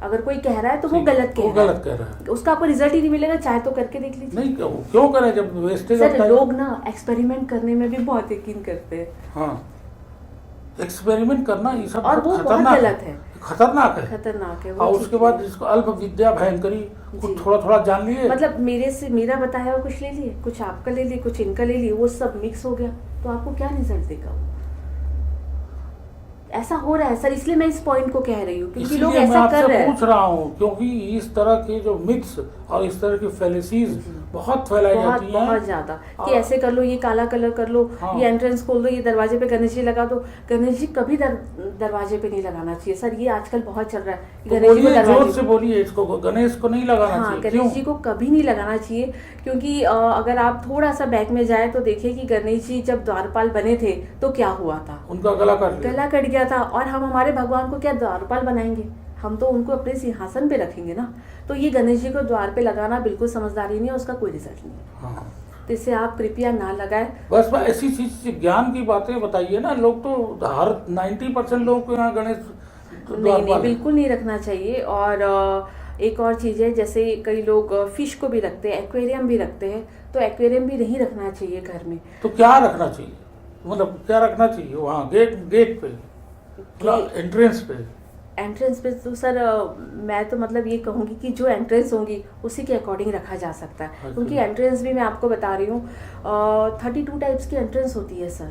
अगर कोई कह रहा है तो वो गलत कह रहा है, उसका आपको रिजल्ट ही नहीं मिलेगा, चाहे तो करके देख लीजिए। नहीं, क्यों करें जब वेस्टेज होता है? सर, लोग ना एक्सपेरिमेंट करने में भी बहुत यकीन करते हैं। हाँ, एक्सपेरिमेंट करना ये सब और वो बहुत गलत है, खतरनाक है। खतरनाक है। और उसके बाद जिसको अल्प विद्या भयंकरी, कुछ थोड़ा थोड़ा जान लिए, मतलब मेरा बताया हुआ कुछ ले लिए, कुछ आपका ले लिए, कुछ इनका ले लिए, वो सब मिक्स हो गया, तो आपको क्या रिजल्ट देगा? वो ऐसा हो रहा है सर, इसलिए मैं इस पॉइंट को कह रही हूँ, क्योंकि लोग ऐसा कर रहे हैं। पूछ रहा हूँ क्योंकि इस तरह के जो मिथ्स और इस तरह की फैलेसीज बहुत फैलाई जाती हैं, बहुत ज्यादा, कि ऐसे कर लो, ये काला कलर कर लो, हाँ। ये एंट्रेंस खोल दो, ये दरवाजे पे गणेश जी लगा दो। गणेश जी कभी दरवाजे पे नहीं लगाना चाहिए सर, ये आजकल बहुत चल रहा है। तो गणेश जी को जोर से बोलिए, इसको गणेश को नहीं लगाना हाँ, चाहिए। गणेश जी को कभी नहीं लगाना चाहिए, क्योंकि अगर आप थोड़ा सा बैक में जाए तो देखिए कि गणेश जी जब द्वारपाल बने थे तो क्या हुआ था, उनका गला कट गया था। और हम हमारे भगवान को क्या द्वारपाल बनाएंगे? हम तो उनको अपने सिंहासन पे रखेंगे ना। तो ये गणेश जी को द्वार पे लगाना बिल्कुल समझदारी नहीं है, उसका कोई रिजल्ट नहीं है। हाँ। तो इससे आप कृपया ना लगाएं। बस ऐसी चीज ज्ञान की बातें बताइए ना, लोग तो हर 90% लोगों को यहाँ गणेश नहीं, बिल्कुल नहीं रखना चाहिए। और एक और चीज़ है, जैसे कई लोग फिश को भी रखते हैं, एक्वेरियम भी रखते हैं, तो एक्वेरियम भी नहीं रखना चाहिए घर में। तो क्या रखना चाहिए, मतलब क्या रखना चाहिए वहाँ गेट पे, एंट्रेंस पे तो सर मैं तो मतलब ये कहूँगी कि जो एंट्रेंस होंगी उसी के अकॉर्डिंग रखा जा सकता है। अच्छा। क्योंकि एंट्रेंस भी मैं आपको बता रही हूँ 32 टाइप्स की एंट्रेंस होती है सर।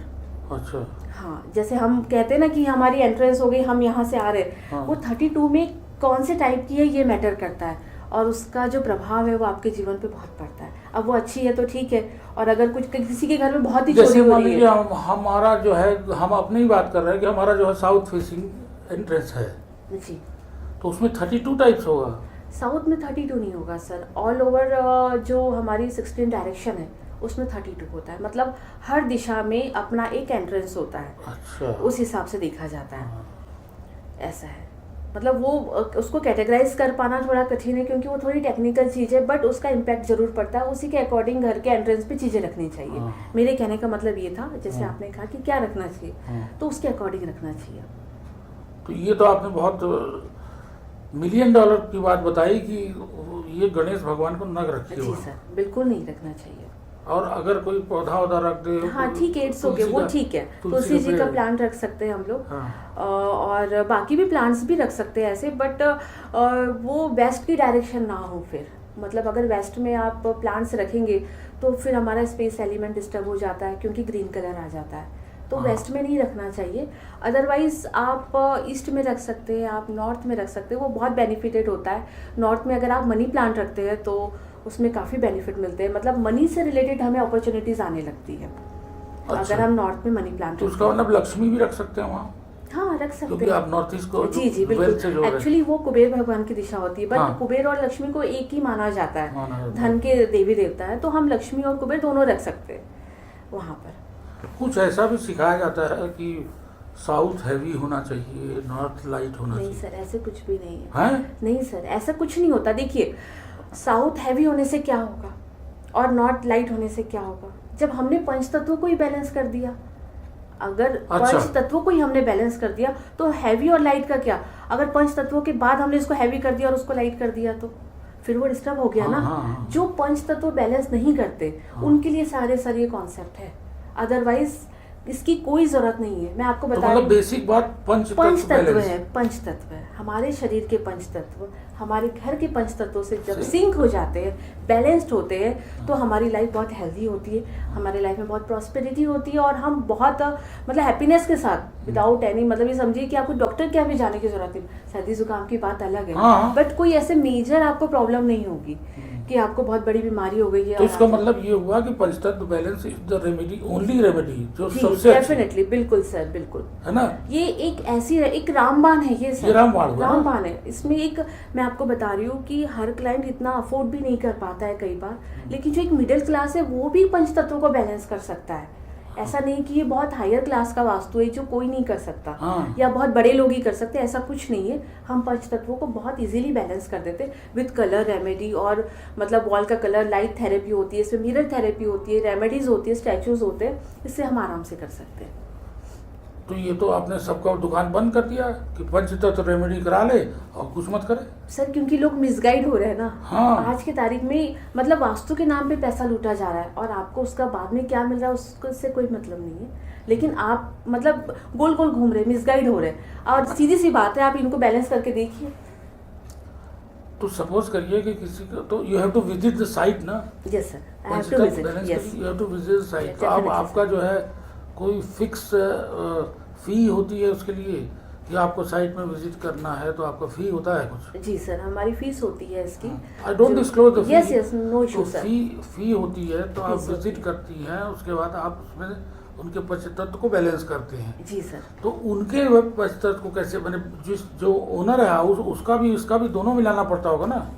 अच्छा। हाँ, जैसे हम कहते हैं ना कि हमारी एंट्रेंस हो गई, हम यहाँ से आ रहे हैं, हाँ। वो 32 में कौन से टाइप की है ये मैटर करता है, और उसका जो प्रभाव है वो आपके जीवन पे बहुत पड़ता है। अब वो अच्छी है तो ठीक है, और अगर कुछ किसी के घर में बहुत ही चोरी हो रही है, हमारा जो है, हम अपनी ही बात कर रहे हैं कि हमारा जो है साउथ फेसिंग एंट्रेंस है जी, तो उसमें 32 टाइप्स होगा साउथ में 32 नहीं होगा सर, ऑल ओवर जो हमारी 16 डायरेक्शन है उसमें 32 होता है। मतलब हर दिशा में अपना एक एंट्रेंस होता है, अच्छा। उस हिसाब से देखा जाता है। हाँ। ऐसा है, मतलब वो उसको कैटेगराइज कर पाना थोड़ा कठिन है क्योंकि वो थोड़ी टेक्निकल चीज़ है, बट उसका इम्पैक्ट जरूर पड़ता है। उसी के अकॉर्डिंग घर के एंट्रेंस पे चीज़ें रखनी चाहिए। हाँ। मेरे कहने का मतलब ये था, जैसे हाँ। आपने कहा कि क्या रखना चाहिए, हाँ। तो उसके अकॉर्डिंग रखना चाहिए। तो ये तो आपने बहुत मिलियन डॉलर की बात बताई कि ये गणेश भगवान को न रखिए जी वहाँ। सर, बिल्कुल नहीं रखना चाहिए। और अगर कोई पौधा वौधा रख दे, हाँ ठीक है, इट्स ओके, तुलसी वो का- ठीक है। तुलसी तुलसी जी का पेड़। प्लांट रख सकते हैं हम लोग। हाँ। और बाकी भी प्लांट्स भी रख सकते हैं ऐसे, बट वो वेस्ट की डायरेक्शन ना हो फिर। मतलब अगर वेस्ट में आप प्लांट्स रखेंगे तो फिर हमारा स्पेस एलिमेंट डिस्टर्ब हो जाता है क्योंकि ग्रीन कलर आ जाता है, तो हाँ। वेस्ट में नहीं रखना चाहिए। अदरवाइज आप ईस्ट में रख सकते हैं, आप नॉर्थ में रख सकते हैं, वो बहुत बेनिफिटेड होता है। नॉर्थ में अगर आप मनी प्लांट रखते हैं तो उसमें काफ़ी बेनिफिट मिलते हैं, मतलब मनी से रिलेटेड हमें अपॉर्चुनिटीज आने लगती है अच्छा। अगर हम नॉर्थ में मनी प्लांट तो उसका मतलब लक्ष्मी भी रख सकते हैं वहाँ, हाँ रख सकते क्योंकि हैं। आप नॉर्थ ईस्ट को जी जी वेल्थ से बिल्कुल, जोड़ रहे हैं। एक्चुअली वो कुबेर भगवान की दिशा होती है, बट हाँ। कुबेर और लक्ष्मी को एक ही माना जाता है, माना जाता धन है। के देवी देवता है, तो हम लक्ष्मी और कुबेर दोनों रख सकते हैं वहाँ पर। कुछ ऐसा भी सिखाया जाता है कि साउथ हैवी होना चाहिए, नॉर्थ लाइट होना नहीं चाहिए। सर, ऐसे कुछ भी नहीं है। हैं? नहीं सर, ऐसा कुछ नहीं होता। देखिए, साउथ हैवी होने से क्या होगा और नॉर्थ लाइट होने से क्या होगा, जब हमने पंच तत्वों को ही बैलेंस कर दिया। अगर अच्छा। पंच तत्वों को ही हमने बैलेंस कर दिया तो हैवी और लाइट का क्या। अगर पंच तत्वों के बाद हमने इसको हैवी कर दिया और उसको लाइट कर दिया तो फिर वो डिस्टर्ब हो गया हाँ, ना। हाँ, हाँ। जो पंच तत्व बैलेंस नहीं करते हाँ। उनके लिए सारे सर ये कॉन्सेप्ट है, अदरवाइज इसकी कोई जरूरत नहीं है। मैं आपको तो बता मतलब रही हूँ, बेसिक बात पंच पंच तत्व बैलेंस। है, पंच तत्व है हमारे शरीर के पंच तत्व, हमारे घर के पंच तत्वों से जब सही। सिंक हो जाते हैं, बैलेंस्ड होते हैं, तो हमारी लाइफ बहुत हेल्दी होती है, हमारे लाइफ में बहुत प्रॉस्पेरिटी होती है और हम बहुत मतलब हैप्पीनेस के साथ विदाउट एनी, मतलब ये समझिए कि आपको डॉक्टर के यहाँ भी जाने की जरूरत नहीं। सर्दी जुकाम की बात अलग है, हाँ। बट कोई ऐसे मेजर आपको प्रॉब्लम नहीं होगी कि आपको बहुत बड़ी बीमारी हो गई है। तो और इसका आप- मतलब ये हुआ कि पंचतत्व balance is the remedy, only remedy जो जी सबसे अच्छी डेफिनेटली, बिल्कुल सर, बिल्कुल। है ना। ये एक ऐसी एक रामबाण है ये सर, ये रामबाण हुआ ना? रामबाण है। इसमें एक मैं आपको बता रही हूँ कि हर क्लाइंट इतना अफोर्ड भी नहीं कर पाता है कई बार, लेकिन जो एक मिडिल क्लास है वो भी पंच तत्वों को बैलेंस कर सकता है। ऐसा नहीं कि ये बहुत हायर क्लास का वास्तु है जो कोई नहीं कर सकता, हाँ। या बहुत बड़े लोग ही कर सकते, ऐसा कुछ नहीं है। हम पंच तत्वों को बहुत इजीली बैलेंस कर देते विद कलर रेमेडी, और मतलब वॉल का कलर लाइट थेरेपी होती है, इसमें मिरर थेरेपी होती है, रेमेडीज होती है, स्टैचूज होते हैं, इससे हम आराम से कर सकते हैं। तो ये तो आपने सबका दुकान बंद कर दिया कि पंचतत्व रेमेडी करा ले और कुछ मत करे। सर क्योंकि लोग मिसगाइड हो रहे हैं ना। हाँ। आज की तारीख में मतलब वास्तु के नाम पे पैसा लूटा जा रहा है और आपको उसका बाद में क्या मिल रहा है उसको से कोई मतलब नहीं है, लेकिन आप मतलब गोल गोल घूम रहे हैं, मिसगाइड हो रहे हैं। और सीधी सी बात है, आप इनको बैलेंस करके देखिए। तो सपोज करिए कि किसी को, तो you have to visit the site ना। Yes sir, I have to पंचतत्व visit. Balance yes, you have to visit the site. Yes, तो अब definitely, आपका जो है कोई फिक्स फी होती है उसके लिए, या आपको साइट में विजिट करना है तो आपका फी होता है कुछ? जी सर, हमारी फीस होती है इसकी। I don't disclose the fee. Yes yes, no issue तो सर। फी होती है तो आप Fees होती विजिट है। करती हैं, उसके बाद आप उसमें उनके पंचतत्व को बैलेंस करते हैं। जी सर। तो उनके पंचतत्व को कैसे बने, जो ओनर है उसका भी इसका भी दोनों मिलाना पड़ता होगा ना।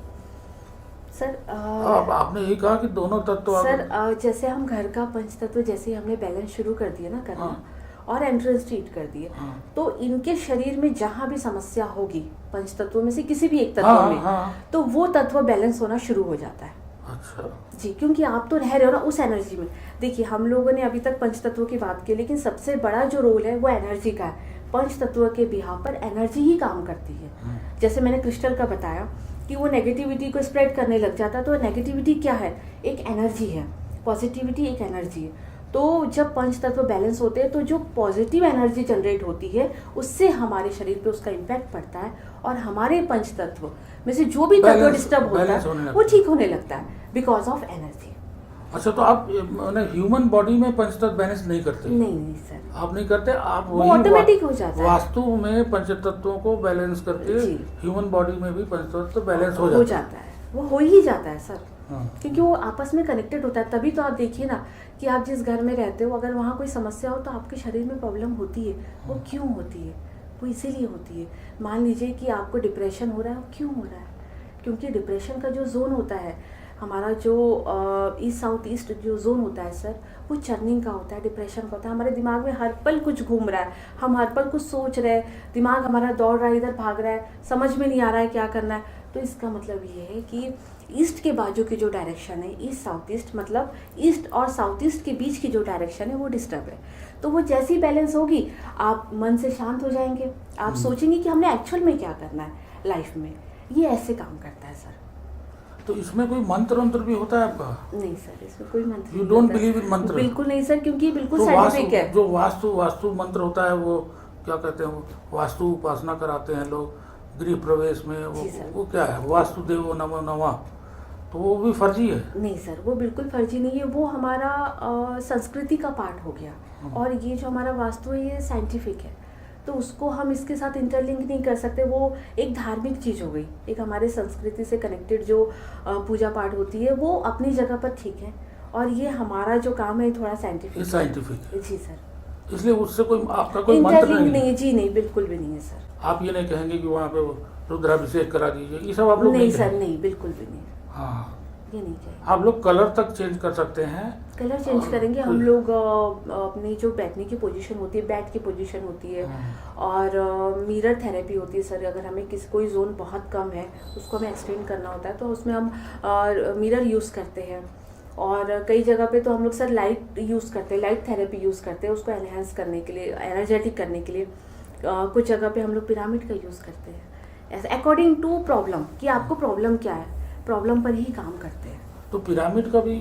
सर अब आपने यही कहा कि दोनों तत्व सर जैसे हम घर का पंचतत्व जैसे हमने बैलेंस शुरू कर दिया ना करना, हाँ। और एंट्रेंस ट्रीट कर दिए, हाँ। तो इनके शरीर में जहां भी समस्या होगी पंच तत्वों में से किसी भी एक तत्व हाँ, में, हाँ। तो वो तत्व बैलेंस होना शुरू हो जाता है। अच्छा। जी, क्योंकि आप तो रह रहे हो ना उस एनर्जी में। देखिए, हम लोगों ने अभी तक पंच तत्वों की बात की, लेकिन सबसे बड़ा जो रोल है वो एनर्जी का है। पंच तत्वों के बिहाव पर एनर्जी ही काम करती है। जैसे मैंने क्रिस्टल का बताया कि वो नेगेटिविटी को स्प्रेड करने लग जाता है, तो नेगेटिविटी क्या है, एक एनर्जी है, पॉजिटिविटी एक एनर्जी है। तो जब पंच तत्व बैलेंस होते हैं तो जो पॉजिटिव एनर्जी जनरेट होती है उससे हमारे शरीर पे उसका इम्पैक्ट पड़ता है, और हमारे पंच तत्व में से जो भी तत्व Balance- डिस्टर्ब होता balance होने है लगता वो है। ठीक होने लगता है बिकॉज ऑफ एनर्जी। अच्छा, तो आप ह्यूमन बॉडी में पंचतत्व बैलेंस नहीं करते? नहीं सर, आप नहीं करते, आप वो वही ऑटोमेटिक हो जाता है। वास्तु में पंचतत्वों को बैलेंस करके जी। ह्यूमन बॉडी में भी पंचतत्व बैलेंस हो जाता है, वो हो ही जाता है सर। हाँ। क्योंकि वो आपस में कनेक्टेड होता है। तभी तो आप देखिए ना कि आप जिस घर में रहते हो, अगर वहाँ कोई समस्या हो तो आपके शरीर में प्रॉब्लम होती है। वो क्यों होती है? वो इसीलिए होती है। मान लीजिए कि आपको डिप्रेशन हो रहा है, वो क्यों हो रहा है? क्योंकि डिप्रेशन का जो जोन होता है, हमारा जो ईस्ट साउथ ईस्ट जो जोन होता है सर, वो चर्निंग का होता है, डिप्रेशन का होता है। हमारे दिमाग में हर पल कुछ घूम रहा है, हम हर पल कुछ सोच रहे हैं, दिमाग हमारा दौड़ रहा है, इधर भाग रहा है, समझ में नहीं आ रहा है क्या करना है। तो इसका मतलब ये है कि ईस्ट के बाजू की जो डायरेक्शन है, ईस्ट साउथ ईस्ट, मतलब ईस्ट और साउथ ईस्ट के बीच की जो डायरेक्शन है वो डिस्टर्ब है। तो वो जैसी बैलेंस होगी, आप मन से शांत हो जाएंगे, आप सोचेंगे कि हमने एक्चुअल में क्या करना है लाइफ में। ये ऐसे काम करता है सर। तो इसमें कोई मंत्र वंत्र भी होता है आपका? नहीं सर, इसमें कोई मंत्र यू नहीं डोंट होता है। बिलीव इन मंत्र? बिल्कुल नहीं सर, क्योंकि बिल्कुल तो साइंटिफिक है। जो वास्तु मंत्र होता है, वो क्या कहते हैं, वो वास्तु उपासना कराते हैं लोग गृह प्रवेश में, जी सर। वो क्या है, वास्तुदेवो नमो नमः, तो वो भी फर्जी है? नहीं सर, वो बिल्कुल फर्जी नहीं है, वो हमारा संस्कृति का पार्ट हो गया। और ये जो हमारा वास्तु है ये साइंटिफिक है, तो उसको हम इसके साथ इंटरलिंक नहीं कर सकते। वो एक धार्मिक चीज़ हो गई, एक हमारे संस्कृति से कनेक्टेड जो पूजा पाठ होती है वो अपनी जगह पर ठीक है, और ये हमारा जो काम है थोड़ा साइंटिफिक साइंटिफिक। जी सर। इसलिए उससे कोई आपका कोई मंत्र इंटरलिंक नहीं नहीं है जी, नहीं, बिल्कुल भी नहीं है सर। आप ये नहीं कहेंगे कि वहाँ पे रुद्राभिषेक करा दीजिए, ये सब आप लोग नहीं सर, कहेंगे? नहीं, बिल्कुल भी नहीं, हाँ, ये नहीं चाहिए। आप लोग कलर तक चेंज कर सकते हैं। कलर चेंज करेंगे हम लोग, अपनी जो बैठने की पोजीशन होती है, बैठ की पोजीशन होती है, और मिरर थेरेपी होती है सर। अगर हमें कोई जोन बहुत कम है, उसको हमें एक्सटेंड करना होता है, तो उसमें हम मिरर यूज़ करते हैं। और कई जगह पे तो हम लोग सर लाइट यूज़ करते हैं, लाइट थेरेपी यूज़ करते हैं उसको एनहेंस करने के लिए, एनर्जेटिक करने के लिए। कुछ जगह पे हम लोग पिरामिड का यूज़ करते हैं, ऐसा अकॉर्डिंग टू प्रॉब्लम, कि आपको प्रॉब्लम क्या है, प्रॉब्लम पर ही काम करते हैं। तो पिरामिड का भी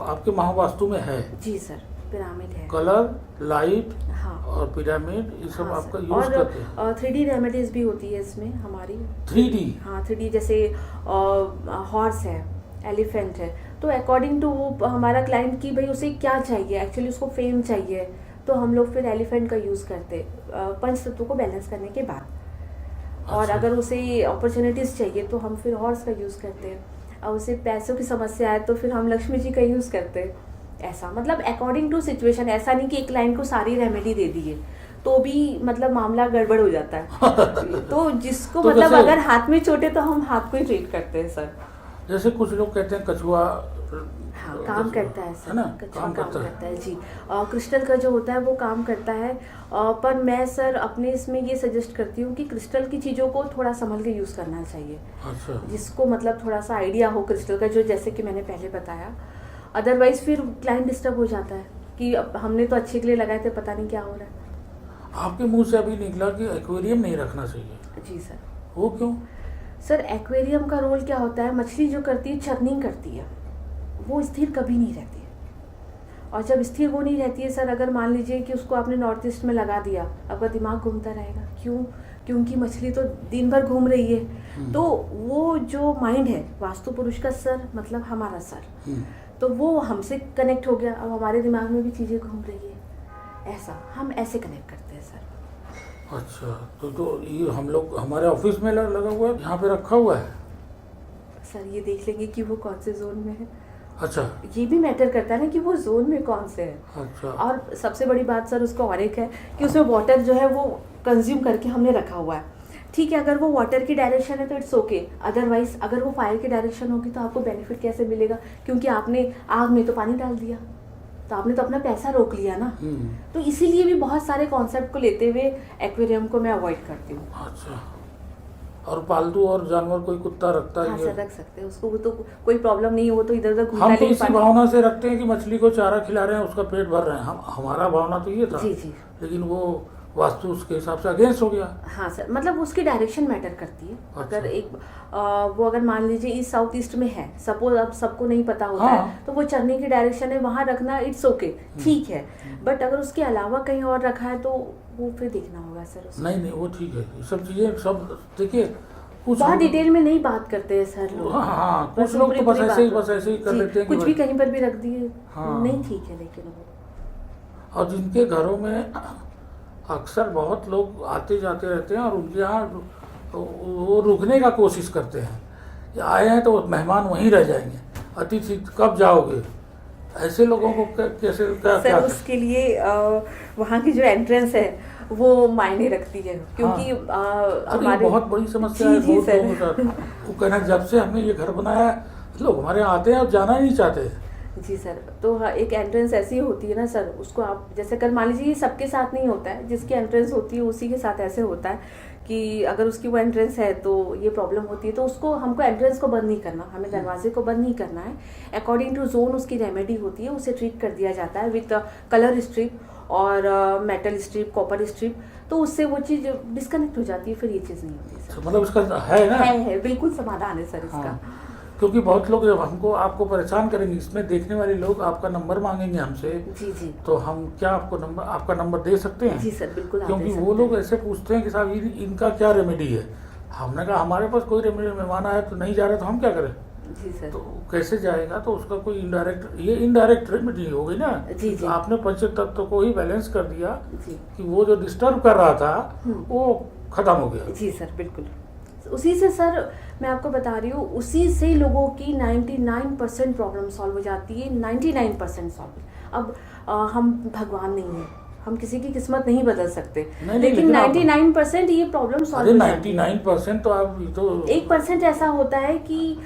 आपके महावास्तु में है? जी सर, पिरामिड है। कलर, लाइट, हाँ, और पिरामिड, ये सब हाँ आपका सर। यूज करते हैं? और 3D रेमेडीज भी होती है इसमें हमारी। 3D? हाँ, 3D जैसे हॉर्स है, एलिफेंट है, तो अकॉर्डिंग टू हमारा क्लाइंट की भाई उसे क्या चाहिए, एक्चुअली उसको फेम चाहिए, तो हम लोग फिर एलिफेंट का यूज़ करते पंच तत्वों को बैलेंस करने के बाद। और अच्छा। अगर उसे अपॉर्चुनिटीज़ चाहिए तो हम फिर हॉर्स का यूज़ करते हैं, और उसे पैसों की समस्या है तो फिर हम लक्ष्मी जी का यूज़ करते हैं। ऐसा मतलब अकॉर्डिंग टू सिचुएशन, ऐसा नहीं कि एक क्लाइंट को सारी रेमेडी दे दी है तो भी मतलब मामला गड़बड़ हो जाता है। तो जिसको तो मतलब जैसे- अगर हाथ में चोट है तो हम हाथ को ही ट्रीट करते हैं सर। जैसे कुछ लोग कहते हैं कछुआ हाँ, काम करता है सर, है ना, कछुआ काम काम करता करता है जी। क्रिस्टल का जो होता है वो काम करता है, पर मैं सर अपने इसमें ये सजेस्ट करती हूँ कि क्रिस्टल की चीज़ों को थोड़ा संभल के यूज़ करना चाहिए, अच्छा। जिसको मतलब थोड़ा सा आइडिया हो क्रिस्टल का, जो जैसे कि मैंने पहले बताया। अदरवाइज फिर क्लाइंट डिस्टर्ब हो जाता है कि अब हमने तो अच्छे के लिए लगाए थे, पता नहीं क्या हो रहा है। आपके मुंह से अभी निकला कि एक्वेरियम नहीं रखना चाहिए, जी सर। वो क्यों? सर एक्वेरियम का रोल क्या होता है, मछली जो करती है चर्निंग करती है, वो स्थिर कभी नहीं रहती है। और जब स्थिर वो नहीं रहती है सर, अगर मान लीजिए कि उसको आपने नॉर्थ ईस्ट में लगा दिया, आपका दिमाग घूमता रहेगा। क्यों? क्योंकि मछली तो दिन भर घूम रही है। तो वो जो माइंड है, वास्तु पुरुष का सर मतलब हमारा सर, तो वो हमसे कनेक्ट हो गया, अब हमारे दिमाग में भी चीज़ें घूम रही है। ऐसा हम ऐसे कनेक्ट करते हैं सर। अच्छा, तो ये हम लोग हमारे ऑफिस में लगा हुआ है, यहाँ पे रखा हुआ है? सर ये देख लेंगे कि वो कौन से जोन में है। अच्छा। ये भी मैटर करता है ना कि वो जोन में कौन से है। अच्छा। और सबसे बड़ी बात सर उसको और एक है कि उसमें वाटर जो है वो कंज्यूम करके हमने रखा हुआ है। ठीक है, अगर वो वाटर की डायरेक्शन है तो इट्स ओके, अदरवाइज अगर वो फायर की डायरेक्शन होगी तो आपको बेनिफिट कैसे मिलेगा? क्योंकि आपने आग में तो पानी डाल दिया, तो आपने तो अपना पैसा रोक लिया ना। तो इसीलिए भी बहुत सारे कॉन्सेप्ट को लेते हुए एक्वेरियम को मैं अवॉइड करती हूँ। अच्छा। और पालतू और जानवर कोई कुत्ता रखता है? हाँ सर, रख सकते हैं उसको, वो तो कोई प्रॉब्लम नहीं है, वो तो इधर उधर घूमता हम तो नहीं इसी भावना से रखते हैं कि मछली को चारा खिला रहे हैं, उसका पेट भर रहे हैं, हमारा भावना तो ये था। जी जी। लेकिन वो वास्तु उसके हिसाब से अगेंस्ट हो गया। हाँ सर, मतलब उसकी डायरेक्शन मैटर करती है। अच्छा। अगर एक वो अगर मान लीजिए ईस्ट साउथ ईस्ट में है, सपोज अब सबको नहीं पता होता हाँ। है, तो वो चढ़ने की डायरेक्शन है, वहाँ रखना इट्स ओके, ठीक है। बट अगर उसके अलावा कहीं और रखा है तो वो फिर देखना होगा सर उसको। नहीं, वो ठीक है, ये सब चीजें सब देखिए कुछ बहुत डिटेल में नहीं बात करते हैं सर लोग। हाँ, बस कुछ लोग तो ऊपरी-ऊपरी बस ऐसे ही कर जी, लेते हैं कि कुछ भी भाई- कहीं पर भी रख दिए, हाँ। नहीं ठीक है। लेकिन वो और जिनके घरों में अक्सर बहुत लोग आते जाते रहते हैं और उनके यहाँ वो रुकने का कोशिश करते हैं, कि आए हैं तो मेहमान वहीं रह जाएंगे, अतिथि कब जाओगे, ऐसे लोगों को कैसे क्या सर उसके लिए वहाँ की जो एंट्रेंस है वो मायने रखती है, क्योंकि अरे हमारे बहुत बड़ी समस्या है जी बहुत सर। लोगों के साथ। वो कहना जब से हमने ये घर बनाया है, लोग हमारे यहाँ आते हैं और जाना ही नहीं चाहते। जी सर, तो हाँ, एक एंट्रेंस ऐसी होती है ना सर, उसको आप जैसे कर मान लीजिए, ये सबके साथ नहीं होता है, जिसकी एंट्रेंस होती है उसी के साथ ऐसे होता है कि अगर उसकी वो एंट्रेंस है तो ये प्रॉब्लम होती है, तो उसको हमको एंट्रेंस को बंद नहीं करना, हमें दरवाजे को बंद नहीं करना है। अकॉर्डिंग टू जोन उसकी रेमेडी होती है, उसे ट्रीट कर दिया जाता है विथ कलर स्ट्रिप और मेटल स्ट्रिप, कॉपर स्ट्रिप, तो उससे वो चीज़ डिस्कनेक्ट हो जाती है, फिर ये चीज़ नहीं होती सर। मतलब इसका है ना। है बिल्कुल समाधान है सर इसका। हाँ, क्योंकि बहुत लोग जब हमको आपको परेशान करेंगे, इसमें देखने वाले लोग आपका नंबर मांगेंगे हमसे, जी जी तो हम क्या आपका नंबर दे सकते हैं? जी सर, बिल्कुल आप दे क्योंकि सकते वो लोग हैं। ऐसे पूछते हैं कि साहब इनका क्या रेमेडी है। हमने कहा हमारे पास कोई रेमेडी, मेहमान आया तो नहीं जा रहे तो हम क्या करें? जी सर। तो कैसे जाएगा? तो उसका कोई इनडायरेक्ट रेमेडी हो गई ना। जी जी आपने पंच तत्व को ही बैलेंस कर दिया जी कि वो जो डिस्टर्ब कर रहा था वो खत्म हो गया। जी सर, बिल्कुल उसी से सर, मैं आपको बता रही हूँ, उसी से लोगों की 99% प्रॉब्लम सॉल्व हो जाती है, 99% सॉल्व। अब हम भगवान नहीं हैं, हम किसी की किस्मत नहीं बदल सकते, नहीं, लेकिन लेकिन आप- 99% ये प्रॉब्लम सॉल्व अरे हो जाती है। 99% तो आप तो 1% ऐसा होता है कि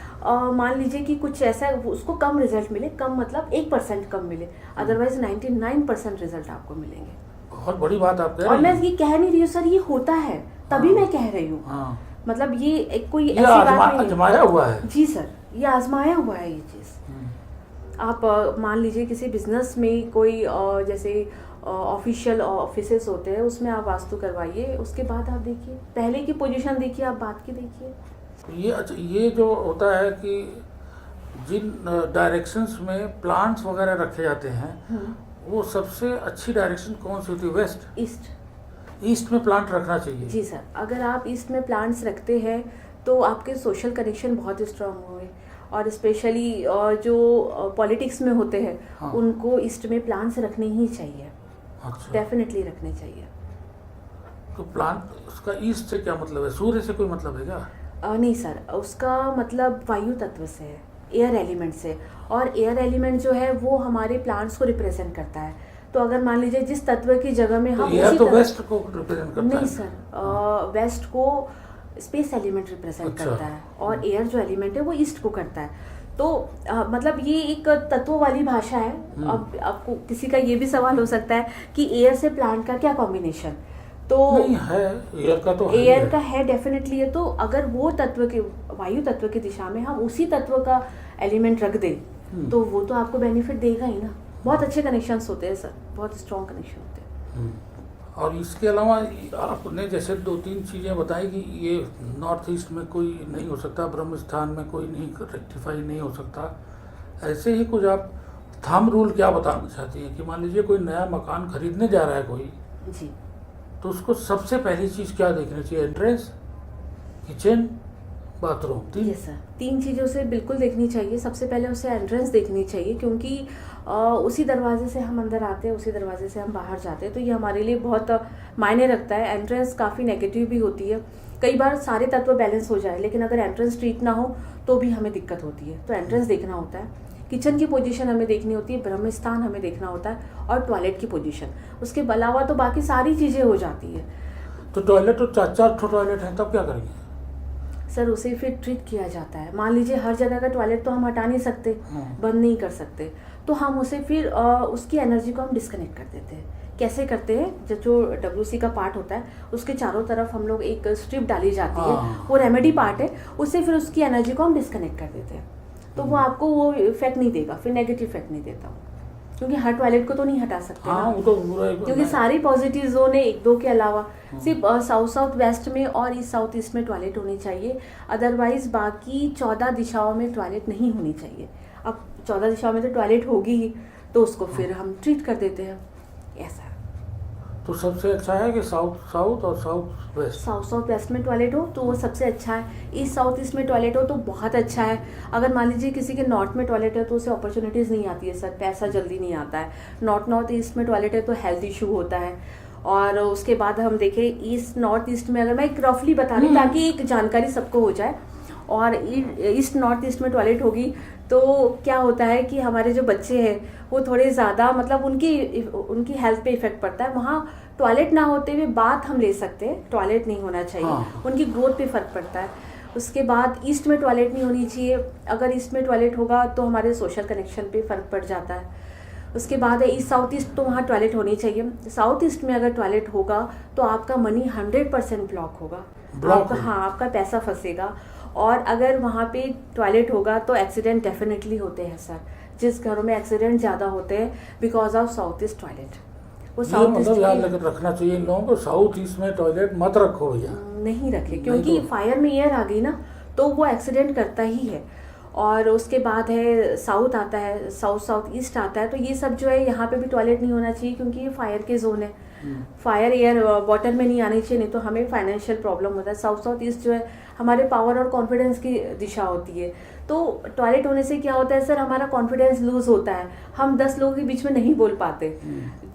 मान लीजिए कि कुछ ऐसा उसको कम रिजल्ट मिले, कम मतलब 1% कम मिले, अदरवाइज 99% रिजल्ट आपको मिलेंगे। बहुत बड़ी बात आप कह और रही मैं हैं। ये कह नहीं रही हूँ सर, ये होता है तभी हाँ। मैं कह रही हूँ, हाँ, मतलब ये एक कोई ये ऐसी बात नहीं है। आजमाया हुआ है। जी सर, ये आजमाया हुआ है ये चीज़। आप मान लीजिए किसी बिजनेस में कोई जैसे ऑफिशियल ऑफिसेस होते हैं, उसमें आप वास्तु करवाइए, उसके बाद आप देखिए, पहले की पोजीशन देखिए, आप बाद की देखिए। ये अच्छा, ये जो होता है कि जिन डायरेक्शंस में प्लांट्स वगैरह रखे जाते हैं, वो सबसे अच्छी डायरेक्शन कौन सी होती है? West, east. ईस्ट में प्लांट रखना चाहिए। जी सर, अगर आप ईस्ट में प्लांट्स रखते हैं तो आपके सोशल कनेक्शन बहुत स्ट्रांग हुए, और स्पेशली जो पॉलिटिक्स में होते हैं, हाँ। उनको ईस्ट में प्लांट्स रखने ही चाहिए, अच्छा, डेफिनेटली रखने चाहिए। तो प्लांट उसका ईस्ट से क्या मतलब है? सूर्य से कोई मतलब है क्या? नहीं सर, उसका मतलब वायु तत्व से है, एयर एलिमेंट से, और एयर एलिमेंट जो है वो हमारे प्लांट्स को रिप्रेजेंट करता है। तो अगर मान लीजिए जिस तत्व की जगह में तो हम एयर उसी तो तरह- वेस्ट को रिप्रेजेंट करता नहीं है। सर, वेस्ट को स्पेस एलिमेंट रिप्रेजेंट अच्छा। करता है, और एयर जो एलिमेंट है वो ईस्ट को करता है। तो मतलब ये एक तत्वों वाली भाषा है। अब आपको किसी का ये भी सवाल हो सकता है कि एयर से प्लांट का क्या कॉम्बिनेशन, तो नहीं है, एयर का तो है ही एयर है। का है डेफिनेटली है। तो अगर वो तत्व के, वायु तत्व की दिशा में हम उसी तत्व का एलिमेंट रख दें, तो वो तो आपको बेनिफिट देगा ही ना। बहुत अच्छे कनेक्शंस होते हैं सर, बहुत स्ट्रॉन्ग कनेक्शन होते हैं। और इसके अलावा आपने जैसे 2-3 चीज़ें बताई कि ये नॉर्थ ईस्ट में कोई नहीं हो सकता, ब्रह्म स्थान में कोई नहीं रेक्टिफाई नहीं हो सकता, ऐसे ही कुछ आप थंब रूल क्या बताना चाहती हैं कि मान लीजिए कोई नया मकान खरीदने जा रहा है कोई, जी तो उसको सबसे पहली चीज़ क्या देखनी चाहिए? एंट्रेंस, किचन, बाथरूम, तीन। यस सर, 3 चीज़ों से बिल्कुल देखनी चाहिए। सबसे पहले उसे एंट्रेंस देखनी चाहिए, क्योंकि उसी दरवाजे से हम अंदर आते हैं, उसी दरवाजे से हम बाहर जाते हैं, तो ये हमारे लिए बहुत मायने रखता है। एंट्रेंस काफ़ी नेगेटिव भी होती है, कई बार सारे तत्व बैलेंस हो जाए, लेकिन अगर एंट्रेंस ठीक ना हो तो भी हमें दिक्कत होती है। तो एंट्रेंस देखना होता है, किचन की पोजीशन हमें देखनी होती है, ब्रह्म स्थान हमें देखना होता है, और टॉयलेट की पोजीशन। उसके अलावा तो बाकी सारी चीज़ें हो जाती है। तो टॉयलेट तो 4-4 टॉयलेट हैं, तब क्या करेंगे? सर उसे फिर ट्रीट किया जाता है। मान लीजिए हर जगह का टॉयलेट तो हम हटा नहीं सकते, बंद नहीं कर सकते, तो हम उसे फिर उसकी एनर्जी को हम डिस्कनेक्ट कर देते हैं। कैसे करते हैं? जो WC का पार्ट होता है, उसके चारों तरफ हम लोग एक स्ट्रिप डाली जाती है, वो रेमेडी पार्ट है, उससे फिर उसकी एनर्जी को हम डिस्कनेक्ट कर देते हैं। तो वो आपको वो इफेक्ट नहीं देगा, फिर नेगेटिव इफेक्ट नहीं देता, क्योंकि हर टॉयलेट को तो नहीं हटा सकते हाँ, ना। वो तो पूरा क्योंकि सारी पॉजिटिव जोन है, 1-2 के अलावा सिर्फ साउथ वेस्ट में और ईस्ट साउथ ईस्ट में टॉयलेट होनी चाहिए, अदरवाइज बाकी 14 दिशाओं में टॉयलेट नहीं होनी चाहिए। अब 14 दिशाओं में तो टॉयलेट होगी ही, तो उसको फिर हम ट्रीट कर देते हैं ऐसा। तो सबसे अच्छा है कि साउथ और साउथ वेस्ट। साउथ वेस्ट में टॉयलेट हो तो वो सबसे अच्छा है, ईस्ट साउथ ईस्ट में टॉयलेट हो तो बहुत अच्छा है। अगर मान लीजिए किसी के नॉर्थ में टॉयलेट है तो उसे अपॉर्चुनिटीज़ नहीं आती है सर, पैसा जल्दी नहीं आता है। नॉर्थ ईस्ट में टॉयलेट है तो हेल्थ इशू होता है। और उसके बाद हम देखें ईस्ट नॉर्थ ईस्ट में, अगर मैं एक रफली बता रही हूँ ताकि एक जानकारी सबको हो जाए, और ईस्ट नॉर्थ ईस्ट में टॉयलेट होगी तो क्या होता है कि हमारे जो बच्चे हैं वो थोड़े ज़्यादा, मतलब उनकी हेल्थ पे इफेक्ट पड़ता है। वहाँ टॉयलेट ना होते हुए बाथ हम ले सकते हैं, टॉयलेट नहीं होना चाहिए। हाँ। उनकी ग्रोथ पे फर्क पड़ता है। उसके बाद ईस्ट में टॉयलेट नहीं होनी चाहिए। अगर ईस्ट में टॉयलेट होगा तो हमारे सोशल कनेक्शन पे फर्क पड़ जाता है। उसके बाद है ईस्ट साउथ ईस्ट, तो वहाँ टॉयलेट होनी चाहिए। साउथ ईस्ट में अगर टॉयलेट होगा तो आपका मनी 100% ब्लॉक होगा। आपका, हाँ, आपका पैसा फंसेगा। और अगर वहाँ पे टॉयलेट होगा तो एक्सीडेंट डेफिनेटली होते हैं सर। जिस घरों में एक्सीडेंट ज़्यादा होते हैं because of south east toilet. वो ये साउथ मतलब याद ईस्ट लेकर रखना चाहिए इन लोगों को, साउथ ईस्ट में टॉयलेट मत रखो भैया। नहीं रखे, नहीं क्योंकि तो- फायर में एयर आ गई ना तो वो एक्सीडेंट करता ही है। और उसके बाद है साउथ आता है, साउथ साउथ ईस्ट आता है। तो ये सब जो है यहाँ पे भी टॉयलेट नहीं होना चाहिए क्योंकि ये फायर के जोन है। फायर एयर वाटर में नहीं आनी चाहिए, नहीं तो हमें फाइनेंशियल प्रॉब्लम होता है। साउथ साउथ ईस्ट जो है हमारे पावर और कॉन्फिडेंस की दिशा होती है। तो टॉयलेट होने से क्या होता है सर, हमारा कॉन्फिडेंस लूज होता है। हम 10 लोगों के बीच में नहीं बोल पाते।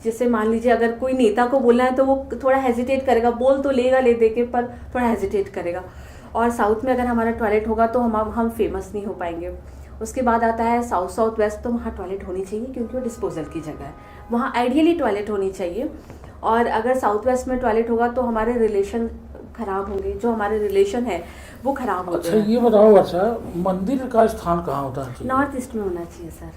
जैसे मान लीजिए अगर कोई नेता को बोलना है तो वो थोड़ा हेजिटेट करेगा, बोल तो लेगा ले दे के, पर थोड़ा हेजिटेट करेगा। और साउथ में अगर हमारा टॉयलेट होगा तो हम फेमस नहीं हो पाएंगे। उसके बाद आता है साउथ साउथ वेस्ट, तो वहाँ टॉयलेट होनी चाहिए क्योंकि वो डिस्पोजल की जगह है। वहाँ आइडियली टॉयलेट होनी चाहिए। और अगर साउथ वेस्ट में टॉयलेट होगा तो हमारे रिलेशन खराब होंगे, जो हमारे रिलेशन है वो खराब होते अच्छा हैं। ये बताओ, अच्छा मंदिर का स्थान कहाँ होता है? नॉर्थ ईस्ट में होना चाहिए सर।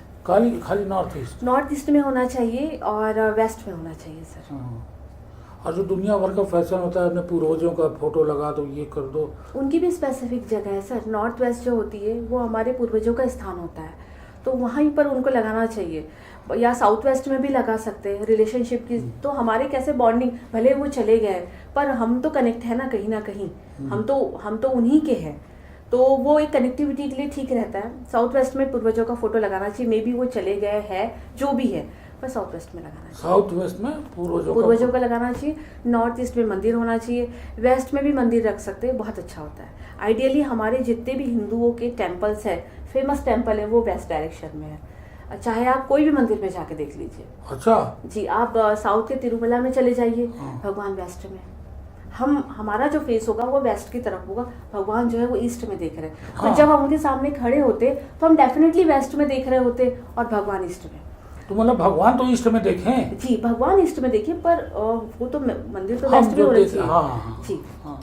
खाली नॉर्थ ईस्ट? नॉर्थ ईस्ट में होना चाहिए और वेस्ट में होना चाहिए सर। हाँ। और जो दुनिया भर का फैशन होता है, अपने पूर्वजों का फोटो लगा दो, ये कर दो, उनकी भी स्पेसिफिक जगह है सर। नॉर्थ वेस्ट जो होती है वो हमारे पूर्वजों का स्थान होता है, तो वहीं पर उनको लगाना चाहिए। या साउथ वेस्ट में भी लगा सकते हैं रिलेशनशिप की। तो हमारे कैसे बॉन्डिंग, भले वो चले गए पर हम तो कनेक्ट है ना कहीं। हम तो उन्हीं के हैं, तो वो एक कनेक्टिविटी के लिए ठीक रहता है। साउथ वेस्ट में पूर्वजों का फोटो लगाना चाहिए। मे बी वो चले गए हैं, जो भी है, पर साउथ वेस्ट में लगाना चाहिए। साउथ वेस्ट में पूर्वजों का लगाना चाहिए। नॉर्थ ईस्ट में मंदिर होना चाहिए। वेस्ट में भी मंदिर रख सकते हैं, बहुत अच्छा होता है। आइडियली हमारे जितने भी हिंदुओं के टेम्पल्स है, फेमस टेम्पल है, वो वेस्ट डायरेक्शन में है। चाहे आप कोई भी मंदिर में जाके देख लीजिए। अच्छा जी, आप साउथ के तिरुमला में चले जाइए, हाँ। भगवान वेस्ट में। हमारा जो फेस होगा वो वेस्ट की तरफ होगा, भगवान जो है वो ईस्ट में देख रहे हैं। हाँ। तो जब हम उनके सामने खड़े होते तो हम डेफिनेटली वेस्ट में देख रहे होते और भगवान ईस्ट में। तो मतलब भगवान तो ईस्ट में देखें? जी, भगवान ईस्ट में देखिए, पर वो तो मंदिर तो हम वेस्ट में जो होना देख चाहिए। हाँ जी, हाँ।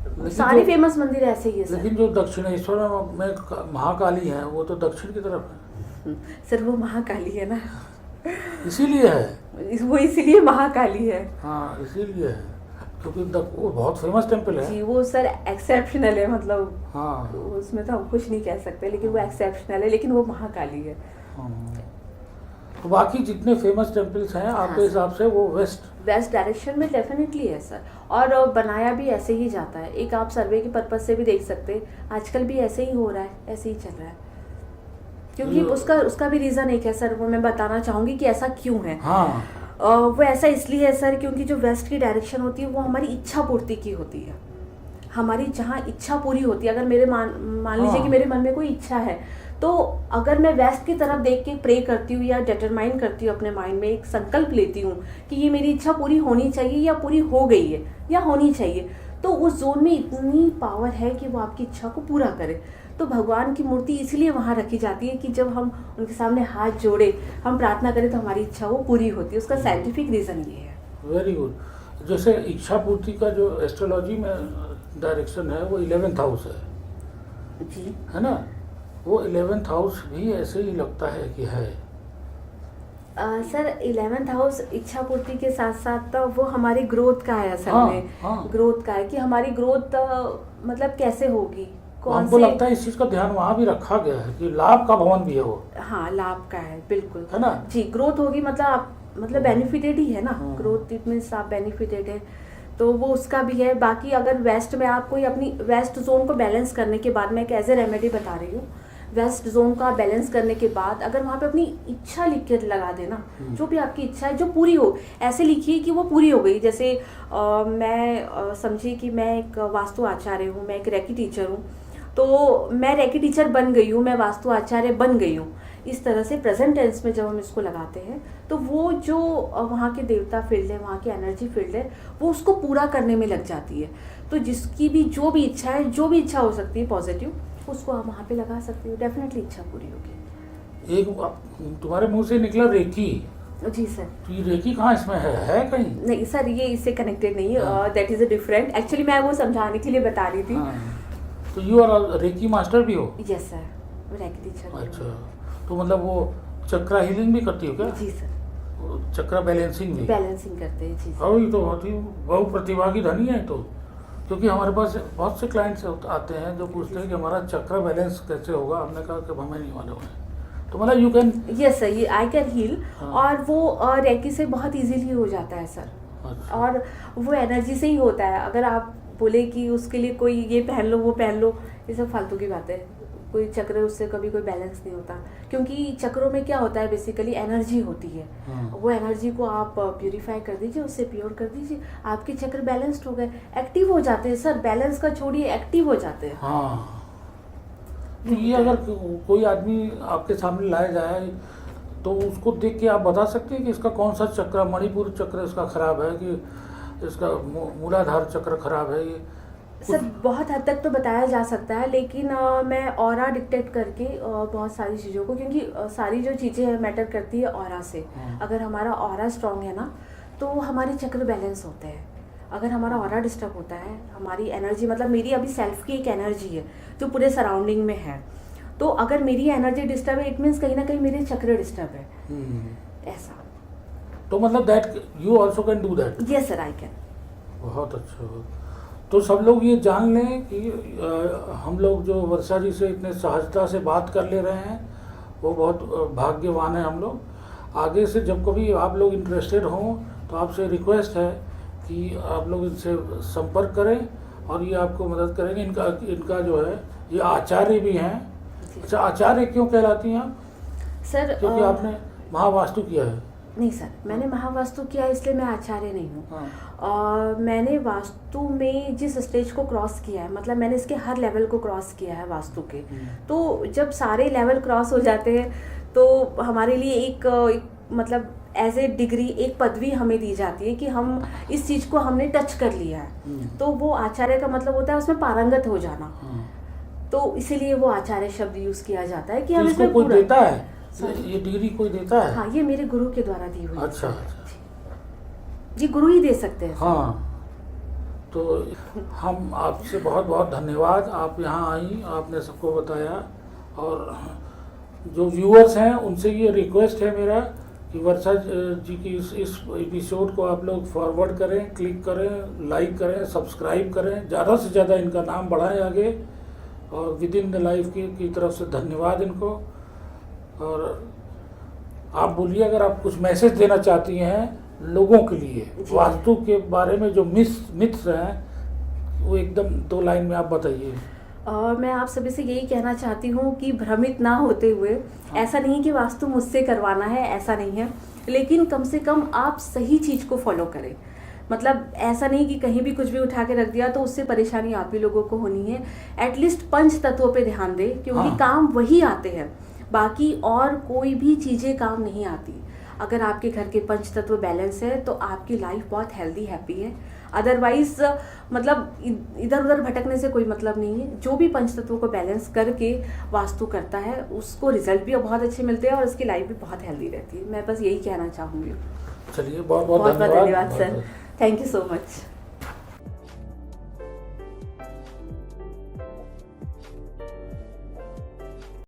लेकिन सारे जो- फेमस मंदिर ऐसे ही है सर। लेकिन जो दक्षिणेश्वर में महाकाली है वो तो दक्षिण की तरफ है, सर वो महाकाली है ना, इसीलिए है। वो इसीलिए महाकाली है। हाँ इसीलिए है, क्योंकि वो बहुत फेमस टेम्पल है। जी, वो सर एक्सेप्शनल है, मतलब हाँ उसमें तो हम कुछ नहीं कह सकते, लेकिन वो एक्सेप्शनल है, लेकिन वो महाकाली है। हाँ। तो बाकी जितने फेमस टेम्पल्स हैं आपके हाँ। हिसाब से वो वेस्ट डायरेक्शन में डेफिनेटली है सर। और बनाया भी ऐसे ही जाता है। एक आप सर्वे के पर्पज से भी देख सकते हैं, आजकल भी ऐसे ही हो रहा है, ऐसे ही चल रहा है। क्योंकि उसका भी रीज़न एक है सर, वो मैं बताना चाहूँगी कि ऐसा क्यों है। हाँ वो ऐसा इसलिए है सर क्योंकि जो वेस्ट की डायरेक्शन होती है वो हमारी इच्छा पूर्ति की होती है। हमारी जहाँ इच्छा पूरी होती है, अगर मेरे मान लीजिए कि मेरे मन में कोई इच्छा है, तो अगर मैं वेस्ट की तरफ देख के प्रे करती हूँ या डिटरमाइन करती हूँ अपने माइंड में, एक संकल्प लेती हूँ कि ये मेरी इच्छा पूरी होनी चाहिए या पूरी हो गई है या होनी चाहिए, तो उस जोन में इतनी पावर है कि वो आपकी इच्छा को पूरा करे। तो भगवान की मूर्ति इसलिए वहाँ रखी जाती है कि जब हम उनके सामने हाथ जोड़े, हम प्रार्थना करें तो हमारी इच्छा वो पूरी होती है। उसका साइंटिफिक रीज़न ये है। Very good. जैसे इच्छा पूर्ति का जो एस्ट्रोलॉजी में डायरेक्शन है वो 11th हाउस है जी, है ना, वो 11th हाउस भी ऐसे ही लगता है कि है। सर 11th हाउस इच्छा पूर्ति के साथ साथ तो वो हमारी ग्रोथ का है असल हाँ, में। हाँ। ग्रोथ का है कि हमारी ग्रोथ मतलब कैसे होगी, कौन हमको से। लगता है इस चीज का ध्यान वहाँ भी रखा गया है कि लाभ का भवन भी है वो, हाँ, लाभ का है, बिल्कुल है ना। जी। ग्रोथ होगी मतलब आप मतलब बेनिफिटेड ही है ना। हाँ। ग्रोथ इट मीन्स आप बेनिफिटेड है, तो वो उसका भी है। बाकी अगर वेस्ट में आप कोई अपनी वेस्ट जोन को बैलेंस करने के बाद, मैं एक एज ए रेमेडी बता रही हूँ, वेस्ट जोन का बैलेंस करने के बाद अगर वहाँ पे अपनी इच्छा लिख के लगा देना, जो भी आपकी इच्छा है जो पूरी हो, ऐसे लिखिए कि वो पूरी हो गई। जैसे मैं समझिए कि मैं एक वास्तु आचार्य हूँ, मैं एक रेकी टीचर हूँ, तो मैं रेकी टीचर बन गई हूँ, मैं वास्तु आचार्य बन गई हूँ। इस तरह से प्रेजेंट टेंस में जब हम इसको लगाते हैं तो वो जो वहाँ के देवता फील्ड है, वहाँ की एनर्जी फील्ड है, वो उसको पूरा करने में लग जाती है। तो जिसकी भी जो भी इच्छा है, जो भी इच्छा हो सकती है पॉजिटिव, उसको आप वहाँ पे लगा सकते हो, डेफिनेटली इच्छा पूरी होगी। एक तुम्हारे मुंह से निकला रेकी, जी सर। तो ये रेकी कहाँ इसमें है कहीं? नहीं सर, ये इससे कनेक्टेड नहीं हाँ। है, that is a different. Actually मैं वो समझाने के लिए बता रही थी। हाँ। तो यू आर रेकी मास्टर भी हो? Yes sir, reiki teacher. अच्छा, तो मतलब वो चक्रा हीलिंग भी करती हो क्या? जी सर, चक्रा बैलेंसिंग भी? बैलेंसिंग करते हैं जी सर। हाँ, ये तो बहुत ही बहु प्रतिभा की धनी है तो, क्योंकि हमारे पास बहुत से क्लाइंट्स आते हैं जो पूछते हैं कि हमारा चक्रा बैलेंस कैसे होगा। हमने कहा कि हमें नहीं मालूम है, तो मतलब यू कैन। यस सर, ये आई कैन हील। हाँ। और वो रेकी से बहुत इजीली हो जाता है सर। अच्छा। और वो एनर्जी से ही होता है। अगर आप बोले कि उसके लिए कोई ये पहन लो वो पहन लो, ये सब फालतू की बातें है। कोई चक्र उससे कभी कोई बैलेंस नहीं होता, क्योंकि चक्रों में क्या होता है, बेसिकली एनर्जी होती है। हाँ। वो एनर्जी को आप प्यूरिफाई कर दीजिए, उससे प्योर कर दीजिए, आपके चक्र बैलेंस्ड हो गए, एक्टिव हो जाते हैं सर। बैलेंस का छोड़िए, एक्टिव हो जाते हैं। हाँ, तो ये अगर कोई आदमी आपके सामने लाया जाए तो उसको देख के आप बता सकते हैं कि इसका कौन सा चक्र, मणिपुर चक्र इसका खराब है कि इसका मूलाधार चक्र खराब है? ये सर बहुत हद तक तो बताया जा सकता है, लेकिन मैं ऑरा डिक्टेट करके बहुत सारी चीज़ों को, क्योंकि सारी जो चीज़ें मैटर करती है ऑरा से। हाँ। अगर हमारा ऑरा स्ट्रांग है ना, तो हमारे चक्र बैलेंस होते हैं। अगर हमारा ऑरा डिस्टर्ब होता है, हमारी एनर्जी, मतलब मेरी अभी सेल्फ की एक एनर्जी है जो पूरे सराउंडिंग में है, तो अगर मेरी एनर्जी डिस्टर्ब है, इट मीन्स कहीं ना कहीं मेरे चक्र डिस्टर्ब है। ऐसा। तो मतलब that you also can do that? Yes sir, I can. बहुत अच्छा। तो सब लोग ये जान लें कि हम लोग जो वर्षा जी से इतने सहजता से बात कर ले रहे हैं वो बहुत भाग्यवान है हम लोग। आगे से जब कभी आप लोग इंटरेस्टेड हों तो आपसे रिक्वेस्ट है कि आप लोग इनसे संपर्क करें और ये आपको मदद करेंगे। इनका जो है, ये आचार्य भी हैं। अच्छा, आचार्य क्यों कहलाती हैं आप? सर क्योंकि आपने महावास्तु किया है? नहीं सर, मैंने महावास्तु किया इसलिए मैं आचार्य नहीं हूँ। हाँ। मैंने वास्तु में जिस स्टेज को क्रॉस किया है, मतलब मैंने इसके हर लेवल को क्रॉस किया है वास्तु के। तो जब सारे लेवल क्रॉस हो जाते हैं तो हमारे लिए एक मतलब एज ए डिग्री, एक पदवी हमें दी जाती है कि हम इस चीज़ को हमने टच कर लिया है। तो वो आचार्य का मतलब होता है उसमें पारंगत हो जाना। तो इसीलिए वो आचार्य शब्द यूज किया जाता है कि हम इसको इसमें कोई पूरा। देता है? ये डिग्री कोई देता है? हाँ, ये मेरे गुरु के द्वारा दी हुई है। अच्छा। जी, गुरु ही दे सकते हैं। हाँ, तो हम आपसे बहुत बहुत धन्यवाद, आप यहाँ आई, आपने सबको बताया। और जो व्यूअर्स हैं उनसे ये रिक्वेस्ट है मेरा कि वर्षा जी की इस एपिसोड को आप लोग फॉरवर्ड करें, क्लिक करें, लाइक करें, सब्सक्राइब करें, ज़्यादा से ज़्यादा इनका नाम बढ़ाएं आगे। और विद इन द लाइफ की तरफ से धन्यवाद इनको। और आप बोलिए, अगर आप कुछ मैसेज देना चाहती हैं लोगों के लिए वास्तु के बारे में, जो मिथ्स हैं, वो एकदम 2 लाइन में आप बताइए। मैं आप सभी से यही कहना चाहती हूँ कि भ्रमित ना होते हुए, ऐसा नहीं कि वास्तु मुझसे करवाना है, ऐसा नहीं है, लेकिन कम से कम आप सही चीज़ को फॉलो करें। मतलब ऐसा नहीं कि कहीं भी कुछ भी उठा के रख दिया तो उससे परेशानी आप ही लोगों को होनी है। एटलीस्ट पंच तत्वों पे ध्यान दें, क्योंकि काम वही आते हैं, बाकी और कोई भी चीज़ें काम नहीं आती। अगर आपके घर के पंच तत्व बैलेंस है तो आपकी लाइफ बहुत हेल्दी हैप्पी है। अदरवाइज मतलब इधर उधर भटकने से कोई मतलब नहीं है। जो भी पंच तत्वों को बैलेंस करके वास्तु करता है उसको रिजल्ट भी बहुत अच्छे मिलते हैं और उसकी लाइफ भी बहुत हेल्दी रहती है। मैं बस यही कहना चाहूँगी। चलिए, बहुत बहुत धन्यवाद sir, thank you so much.